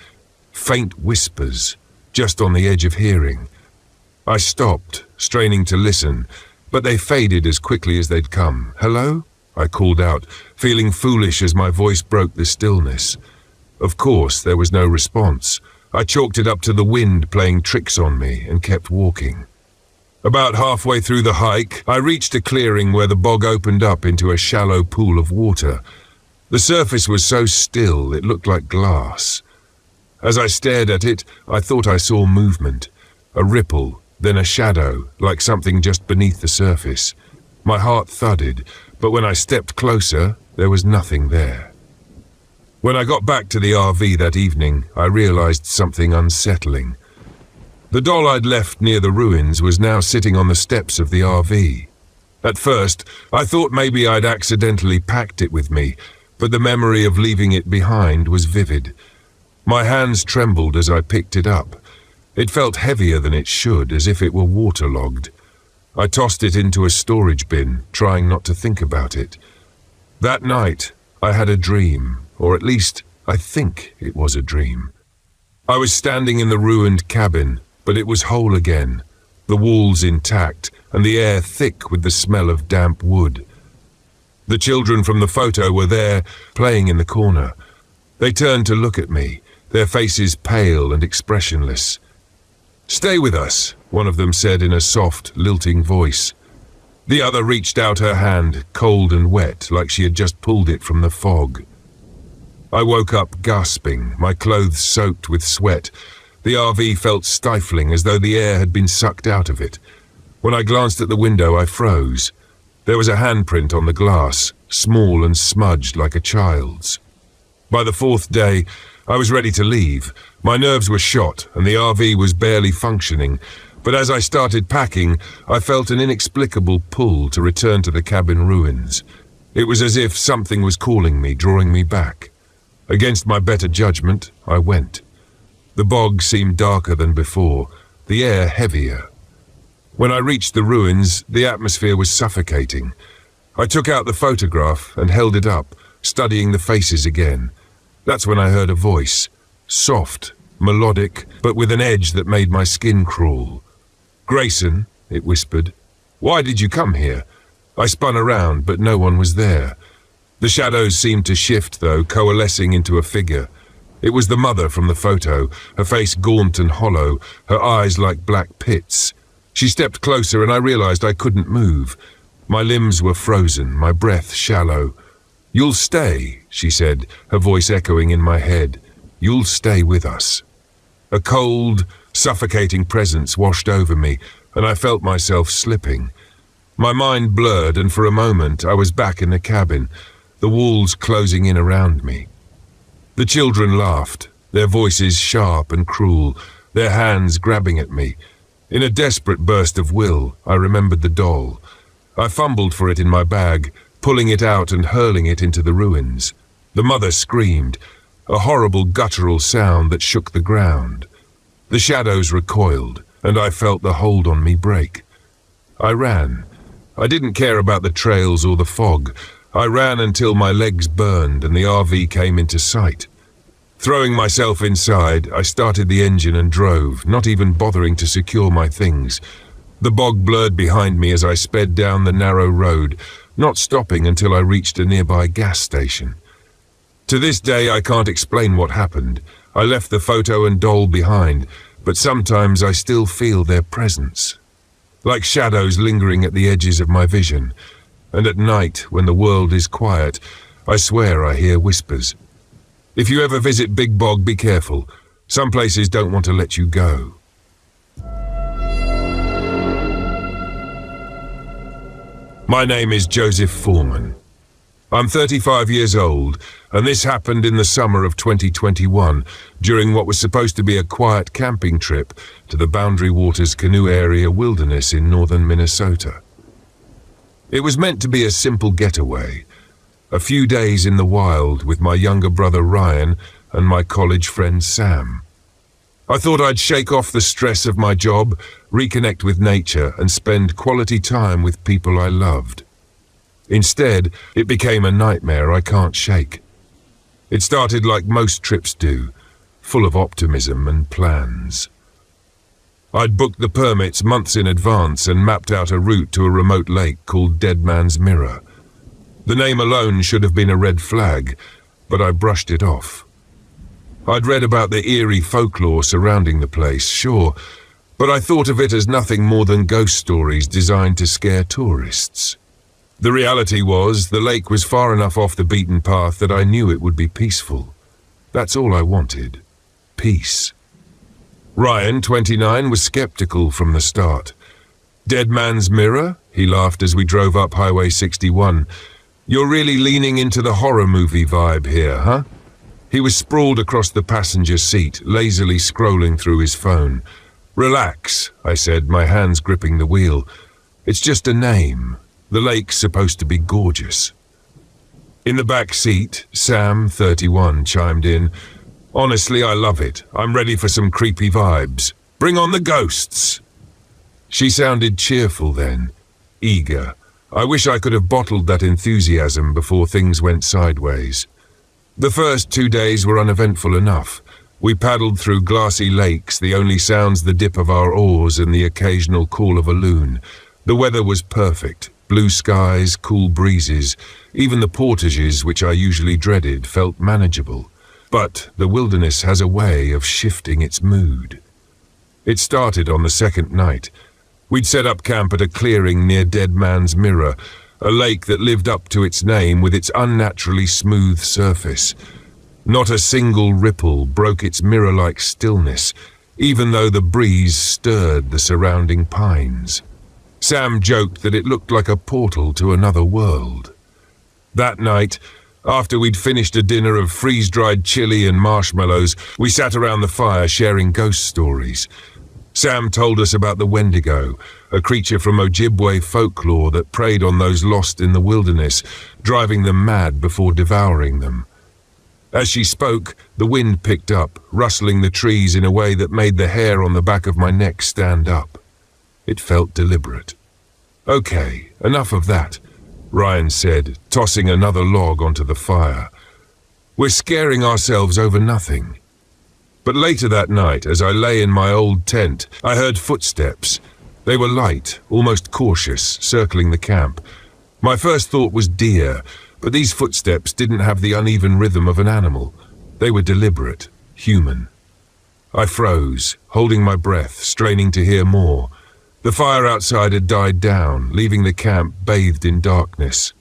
Faint whispers, just on the edge of hearing. I stopped, straining to listen, but they faded as quickly as they'd come. "Hello?" I called out, feeling foolish as my voice broke the stillness. Of course, there was no response. I chalked it up to the wind playing tricks on me and kept walking. About halfway through the hike, I reached a clearing where the bog opened up into a shallow pool of water. The surface was so still it looked like glass. As I stared at it, I thought I saw movement, a ripple, then a shadow, like something just beneath the surface. My heart thudded, but when I stepped closer, there was nothing there. When I got back to the RV that evening, I realized something unsettling. The doll I'd left near the ruins was now sitting on the steps of the RV. At first, I thought maybe I'd accidentally packed it with me, but the memory of leaving it behind was vivid. My hands trembled as I picked it up. It felt heavier than it should, as if it were waterlogged. I tossed it into a storage bin, trying not to think about it. That night, I had a dream, or at least, I think it was a dream. I was standing in the ruined cabin, but it was whole again, the walls intact, and the air thick with the smell of damp wood. The children from the photo were there, playing in the corner. They turned to look at me, their faces pale and expressionless. "Stay with us," one of them said in a soft, lilting voice. The other reached out her hand, cold and wet, like she had just pulled it from the fog. I woke up gasping, my clothes soaked with sweat. The RV felt stifling, as though the air had been sucked out of it. When I glanced at the window, I froze. There was a handprint on the glass, small and smudged like a child's. By the 4th day, I was ready to leave. My nerves were shot, and the RV was barely functioning, but as I started packing, I felt an inexplicable pull to return to the cabin ruins. It was as if something was calling me, drawing me back. Against my better judgment, I went. The bog seemed darker than before, the air heavier. When I reached the ruins, the atmosphere was suffocating. I took out the photograph and held it up, studying the faces again. That's when I heard a voice, soft, melodic, but with an edge that made my skin crawl. "Grayson," it whispered, "why did you come here?" I spun around, but no one was there. The shadows seemed to shift, though, coalescing into a figure. It was the mother from the photo, her face gaunt and hollow, her eyes like black pits. She stepped closer and I realized I couldn't move. My limbs were frozen, my breath shallow. "You'll stay," she said, her voice echoing in my head. "You'll stay with us." A cold, suffocating presence washed over me, and I felt myself slipping. My mind blurred, and for a moment I was back in the cabin, the walls closing in around me. The children laughed, their voices sharp and cruel, their hands grabbing at me. In a desperate burst of will, I remembered the doll. I fumbled for it in my bag, pulling it out and hurling it into the ruins. The mother screamed, a horrible guttural sound that shook the ground. The shadows recoiled, and I felt the hold on me break. I ran. I didn't care about the trails or the fog. I ran until my legs burned and the RV came into sight. Throwing myself inside, I started the engine and drove, not even bothering to secure my things. The bog blurred behind me as I sped down the narrow road, not stopping until I reached a nearby gas station. To this day, I can't explain what happened. I left the photo and doll behind, but sometimes I still feel their presence. Like shadows lingering at the edges of my vision. And at night, when the world is quiet, I swear I hear whispers. If you ever visit Big Bog, be careful. Some places don't want to let you go. My name is Joseph Foreman. I'm 35 years old, and this happened in the summer of 2021, during what was supposed to be a quiet camping trip to the Boundary Waters Canoe Area Wilderness in northern Minnesota. It was meant to be a simple getaway, a few days in the wild with my younger brother Ryan and my college friend Sam. I thought I'd shake off the stress of my job, reconnect with nature, and spend quality time with people I loved. Instead, it became a nightmare I can't shake. It started like most trips do, full of optimism and plans. I'd booked the permits months in advance and mapped out a route to a remote lake called Dead Man's Mirror. The name alone should have been a red flag, but I brushed it off. I'd read about the eerie folklore surrounding the place, sure, but I thought of it as nothing more than ghost stories designed to scare tourists. The reality was, the lake was far enough off the beaten path that I knew it would be peaceful. That's all I wanted. Peace. Ryan, 29, was skeptical from the start. Dead Man's Mirror? He laughed as we drove up Highway 61. You're really leaning into the horror movie vibe here, huh? He was sprawled across the passenger seat, lazily scrolling through his phone. Relax, I said, my hands gripping the wheel. It's just a name. The lake's supposed to be gorgeous. In the back seat, Sam, 31, chimed in. Honestly, I love it. I'm ready for some creepy vibes. Bring on the ghosts. She sounded cheerful then, eager. I wish I could have bottled that enthusiasm before things went sideways. The first 2 days were uneventful enough. We paddled through glassy lakes, the only sounds the dip of our oars and the occasional call of a loon. The weather was perfect. Blue skies, cool breezes. Even the portages, which I usually dreaded, felt manageable. But the wilderness has a way of shifting its mood. It started on the second night. We'd set up camp at a clearing near Dead Man's Mirror, a lake that lived up to its name with its unnaturally smooth surface. Not a single ripple broke its mirror-like stillness, even though the breeze stirred the surrounding pines. Sam joked that it looked like a portal to another world. That night, after we'd finished a dinner of freeze-dried chili and marshmallows, we sat around the fire sharing ghost stories. Sam told us about the Wendigo, a creature from Ojibwe folklore that preyed on those lost in the wilderness, driving them mad before devouring them. As she spoke, the wind picked up, rustling the trees in a way that made the hair on the back of my neck stand up. It felt deliberate. Okay, enough of that, Ryan said, tossing another log onto the fire. We're scaring ourselves over nothing. But later that night, as I lay in my old tent, I heard footsteps. They were light, almost cautious, circling the camp. My first thought was deer, but these footsteps didn't have the uneven rhythm of an animal. They were deliberate, human. I froze, holding my breath, straining to hear more. The fire outside had died down, leaving the camp bathed in darkness.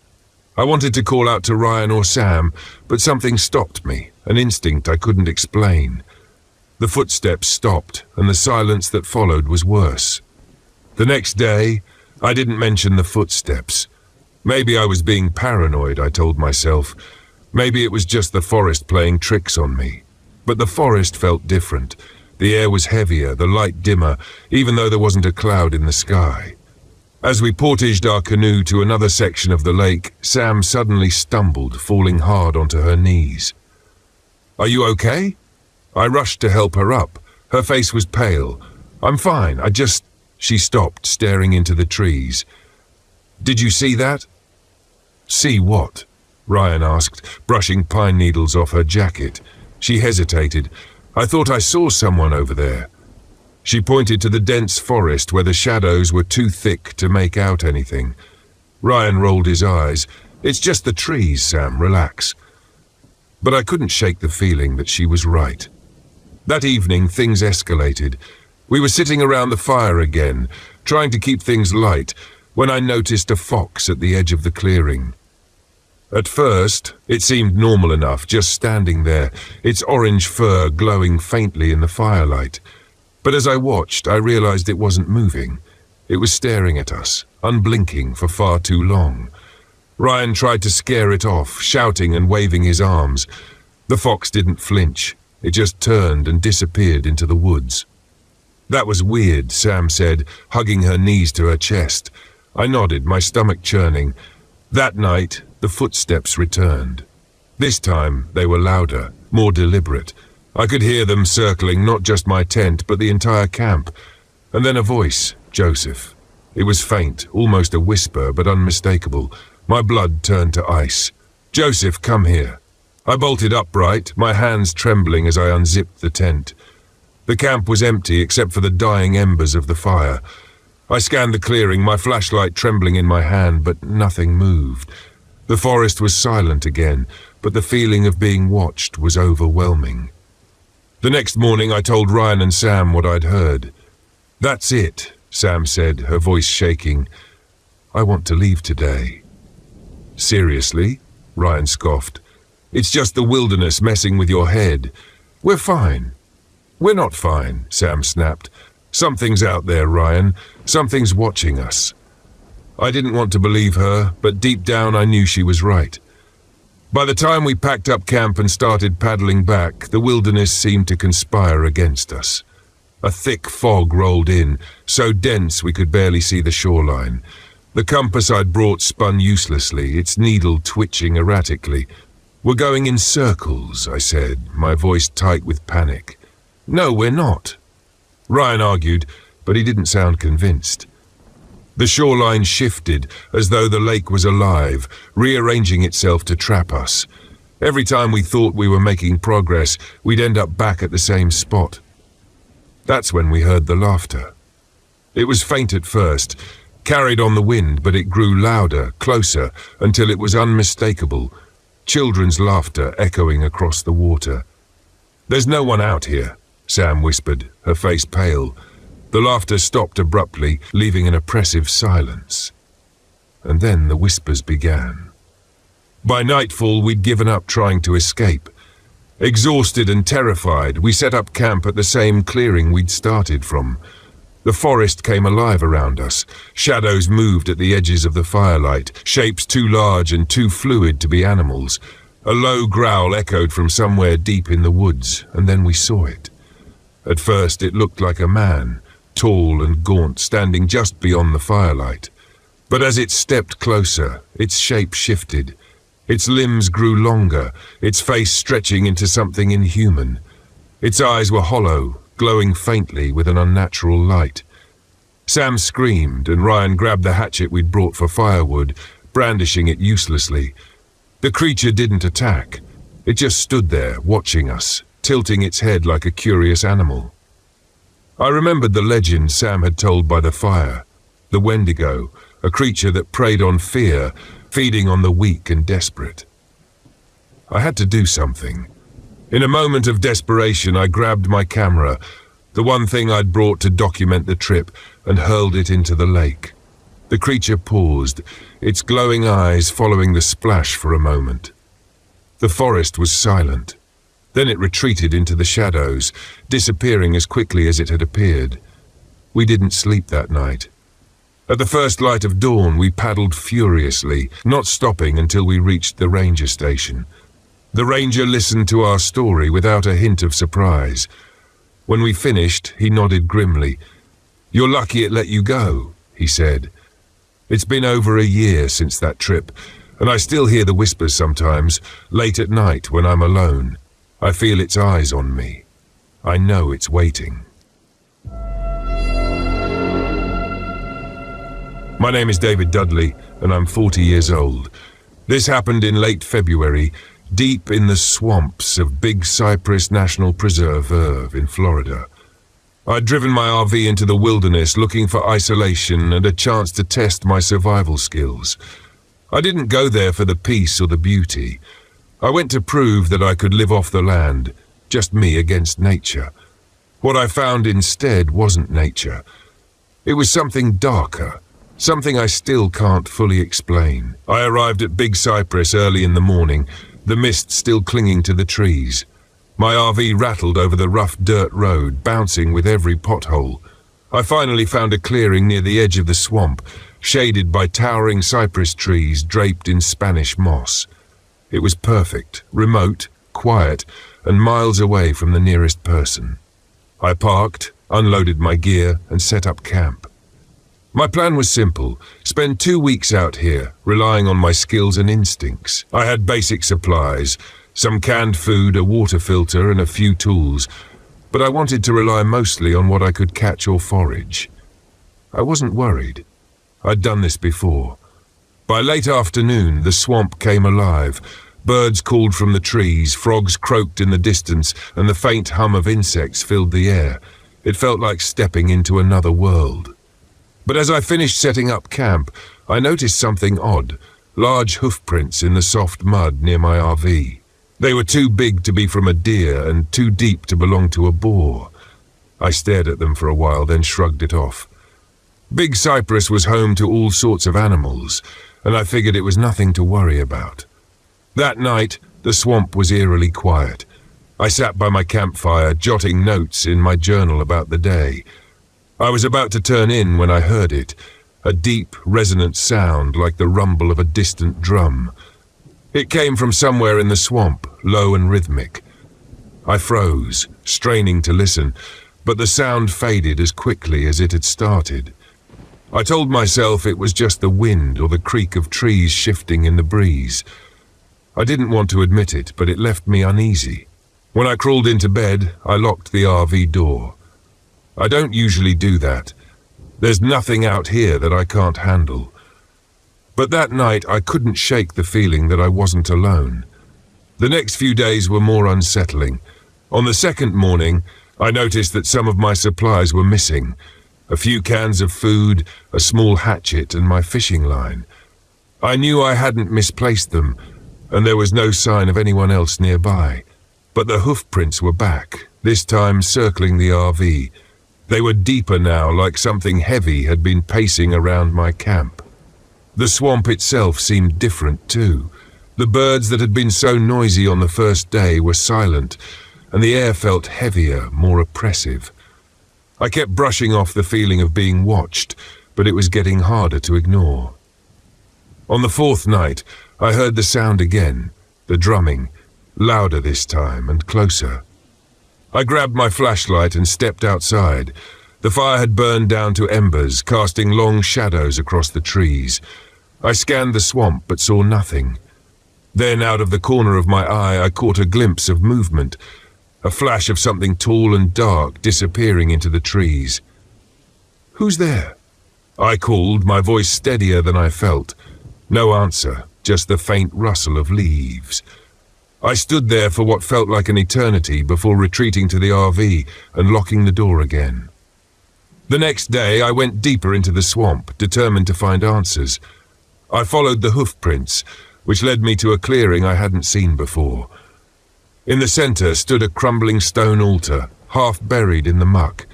I wanted to call out to Ryan or Sam, but something stopped me, an instinct I couldn't explain. The footsteps stopped, and the silence that followed was worse. The next day, I didn't mention the footsteps. Maybe I was being paranoid, I told myself. Maybe it was just the forest playing tricks on me. But the forest felt different. The air was heavier, the light dimmer, even though there wasn't a cloud in the sky. As we portaged our canoe to another section of the lake, Sam suddenly stumbled, falling hard onto her knees. "Are you okay?" I rushed to help her up. Her face was pale. "I'm fine, She stopped, staring into the trees. "Did you see that?" "See what?" Ryan asked, brushing pine needles off her jacket. She hesitated. "I thought I saw someone over there." She pointed to the dense forest where the shadows were too thick to make out anything. Ryan rolled his eyes. "It's just the trees, Sam, relax." But I couldn't shake the feeling that she was right. That evening, things escalated. We were sitting around the fire again, trying to keep things light, when I noticed a fox at the edge of the clearing. At first, it seemed normal enough, just standing there, its orange fur glowing faintly in the firelight. But as I watched, I realized it wasn't moving. It was staring at us, unblinking for far too long. Ryan tried to scare it off, shouting and waving his arms. The fox didn't flinch. It just turned and disappeared into the woods. "That was weird," Sam said, hugging her knees to her chest. I nodded, my stomach churning. That night, the footsteps returned. This time, they were louder, more deliberate. I could hear them circling not just my tent, but the entire camp. And then a voice, Joseph. It was faint, almost a whisper, but unmistakable. My blood turned to ice. "Joseph, come here." I bolted upright, my hands trembling as I unzipped the tent. The camp was empty except for the dying embers of the fire. I scanned the clearing, my flashlight trembling in my hand, but nothing moved. The forest was silent again, but the feeling of being watched was overwhelming. The next morning I told Ryan and Sam what I'd heard. "That's it," Sam said, her voice shaking. "I want to leave today." "Seriously?" Ryan scoffed. "It's just the wilderness messing with your head. We're fine." "We're not fine," Sam snapped. "Something's out there, Ryan. Something's watching us." I didn't want to believe her, but deep down I knew she was right. By the time we packed up camp and started paddling back, the wilderness seemed to conspire against us. A thick fog rolled in, so dense we could barely see the shoreline. The compass I'd brought spun uselessly, its needle twitching erratically. "We're going in circles," I said, my voice tight with panic. "No, we're not." Ryan argued, but he didn't sound convinced. The shoreline shifted, as though the lake was alive, rearranging itself to trap us. Every time we thought we were making progress, we'd end up back at the same spot. That's when we heard the laughter. It was faint at first, carried on the wind, but it grew louder, closer, until it was unmistakable. Children's laughter echoing across the water. "There's no one out here," Sam whispered, her face pale. The laughter stopped abruptly, leaving an oppressive silence. And then the whispers began. By nightfall, we'd given up trying to escape. Exhausted and terrified, we set up camp at the same clearing we'd started from. The forest came alive around us. Shadows moved at the edges of the firelight, shapes too large and too fluid to be animals. A low growl echoed from somewhere deep in the woods, and then we saw it. At first, it looked like a man, tall and gaunt, standing just beyond the firelight. But as it stepped closer, its shape shifted. Its limbs grew longer, its face stretching into something inhuman. Its eyes were hollow, glowing faintly with an unnatural light. Sam screamed, and Ryan grabbed the hatchet we'd brought for firewood, brandishing it uselessly. The creature didn't attack. It just stood there, watching us, tilting its head like a curious animal. I remembered the legend Sam had told by the fire, the Wendigo, a creature that preyed on fear, feeding on the weak and desperate. I had to do something. In a moment of desperation, I grabbed my camera, the one thing I'd brought to document the trip, and hurled it into the lake. The creature paused, its glowing eyes following the splash for a moment. The forest was silent. Then it retreated into the shadows, disappearing as quickly as it had appeared. We didn't sleep that night. At the first light of dawn, we paddled furiously, not stopping until we reached the ranger station. The ranger listened to our story without a hint of surprise. When we finished, he nodded grimly. "You're lucky it let you go," he said. "It's been over a year since that trip, and I still hear the whispers sometimes, late at night when I'm alone. I feel its eyes on me. I know it's waiting." My name is David Dudley, and I'm 40 years old. This happened in late February, deep in the swamps of Big Cypress National Preserve in Florida. I'd driven my RV into the wilderness looking for isolation and a chance to test my survival skills. I didn't go there for the peace or the beauty. I went to prove that I could live off the land, just me against nature. What I found instead wasn't nature. It was something darker, something I still can't fully explain. I arrived at Big Cypress early in the morning, the mist still clinging to the trees. My RV rattled over the rough dirt road, bouncing with every pothole. I finally found a clearing near the edge of the swamp, shaded by towering cypress trees draped in Spanish moss. It was perfect, remote, quiet, and miles away from the nearest person. I parked, unloaded my gear, and set up camp. My plan was simple: spend 2 weeks out here, relying on my skills and instincts. I had basic supplies, some canned food, a water filter, and a few tools, but I wanted to rely mostly on what I could catch or forage. I wasn't worried. I'd done this before. By late afternoon, the swamp came alive. Birds called from the trees, frogs croaked in the distance, and the faint hum of insects filled the air. It felt like stepping into another world. But as I finished setting up camp, I noticed something odd: large hoofprints in the soft mud near my RV. They were too big to be from a deer and too deep to belong to a boar. I stared at them for a while, then shrugged it off. Big Cypress was home to all sorts of animals, and I figured it was nothing to worry about. That night, the swamp was eerily quiet. I sat by my campfire, jotting notes in my journal about the day. I was about to turn in when I heard it, a deep, resonant sound like the rumble of a distant drum. It came from somewhere in the swamp, low and rhythmic. I froze, straining to listen, but the sound faded as quickly as it had started. I told myself it was just the wind or the creak of trees shifting in the breeze. I didn't want to admit it, but it left me uneasy. When I crawled into bed, I locked the RV door. I don't usually do that. There's nothing out here that I can't handle. But that night I couldn't shake the feeling that I wasn't alone. The next few days were more unsettling. On the second morning, I noticed that some of my supplies were missing. A few cans of food, a small hatchet, and my fishing line. I knew I hadn't misplaced them, and there was no sign of anyone else nearby. But the hoofprints were back, this time circling the RV. They were deeper now, like something heavy had been pacing around my camp. The swamp itself seemed different too. The birds that had been so noisy on the first day were silent, and the air felt heavier, more oppressive. I kept brushing off the feeling of being watched, but it was getting harder to ignore. On the fourth night, I heard the sound again, the drumming, louder this time and closer. I grabbed my flashlight and stepped outside. The fire had burned down to embers, casting long shadows across the trees. I scanned the swamp but saw nothing. Then, out of the corner of my eye, I caught a glimpse of movement, a flash of something tall and dark disappearing into the trees. "Who's there?" I called, my voice steadier than I felt. No answer, just the faint rustle of leaves. I stood there for what felt like an eternity before retreating to the RV and locking the door again. The next day, I went deeper into the swamp, determined to find answers. I followed the hoof prints, which led me to a clearing I hadn't seen before. In the center stood a crumbling stone altar, half buried in the muck.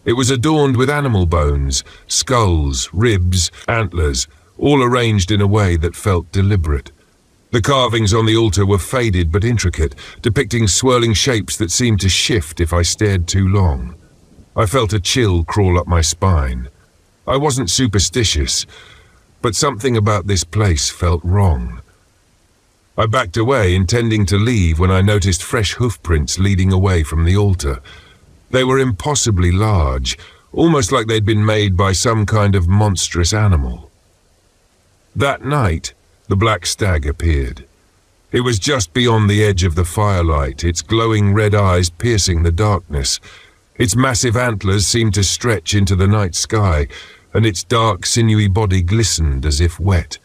It was adorned with animal bones, skulls, ribs, antlers, all arranged in a way that felt deliberate. The carvings on the altar were faded but intricate, depicting swirling shapes that seemed to shift if I stared too long. I felt a chill crawl up my spine. I wasn't superstitious, but something about this place felt wrong. I backed away, intending to leave, when I noticed fresh hoofprints leading away from the altar. They were impossibly large, almost like they'd been made by some kind of monstrous animal. That night, the black stag appeared. It was just beyond the edge of the firelight, its glowing red eyes piercing the darkness. Its massive antlers seemed to stretch into the night sky, and its dark, sinewy body glistened as if wet.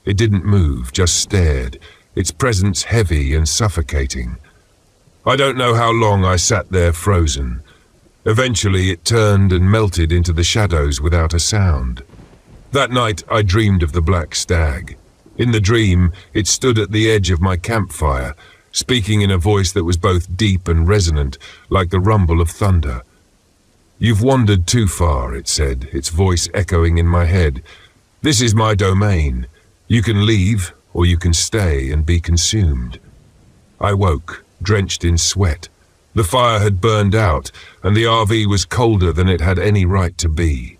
It didn't move, just stared, its presence heavy and suffocating. I don't know how long I sat there frozen. Eventually it turned and melted into the shadows without a sound. That night I dreamed of the black stag. In the dream, it stood at the edge of my campfire, speaking in a voice that was both deep and resonant, like the rumble of thunder. "You've wandered too far," it said, its voice echoing in my head. "This is my domain. You can leave, or you can stay and be consumed." I woke, drenched in sweat. The fire had burned out, and the RV was colder than it had any right to be.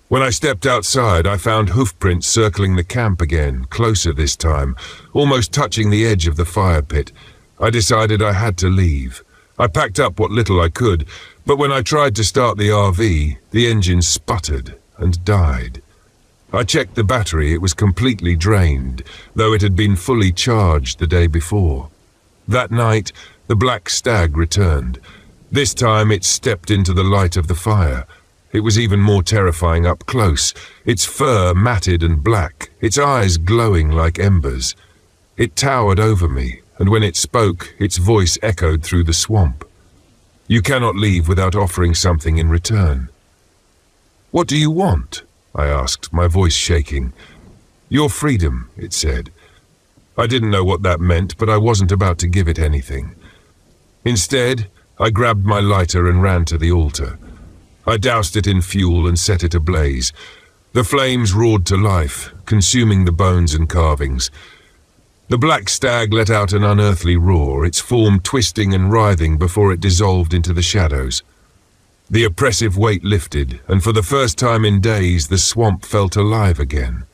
When I stepped outside, I found hoofprints circling the camp again, closer this time, almost touching the edge of the fire pit. I decided I had to leave. I packed up what little I could, but when I tried to start the RV, the engine sputtered and died. I checked the battery. It was completely drained, though it had been fully charged the day before. That night, the black stag returned. This time it stepped into the light of the fire. It was even more terrifying up close, its fur matted and black, its eyes glowing like embers. It towered over me, and when it spoke, its voice echoed through the swamp. "You cannot leave without offering something in return." "What do you want?" I asked, my voice shaking. "Your freedom," it said. I didn't know what that meant, but I wasn't about to give it anything. Instead, I grabbed my lighter and ran to the altar. I doused it in fuel and set it ablaze. The flames roared to life, consuming the bones and carvings. The black stag let out an unearthly roar, its form twisting and writhing before it dissolved into the shadows. The oppressive weight lifted, and for the first time in days, the swamp felt alive again.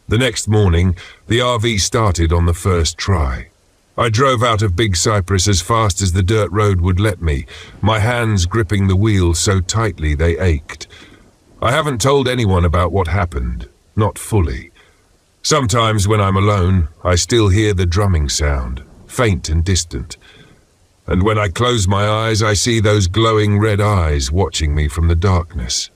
The next morning, the RV started on the first try. I drove out of Big Cypress as fast as the dirt road would let me, my hands gripping the wheel so tightly they ached. I haven't told anyone about what happened, not fully. Sometimes when I'm alone, I still hear the drumming sound, faint and distant. And when I close my eyes, I see those glowing red eyes watching me from the darkness.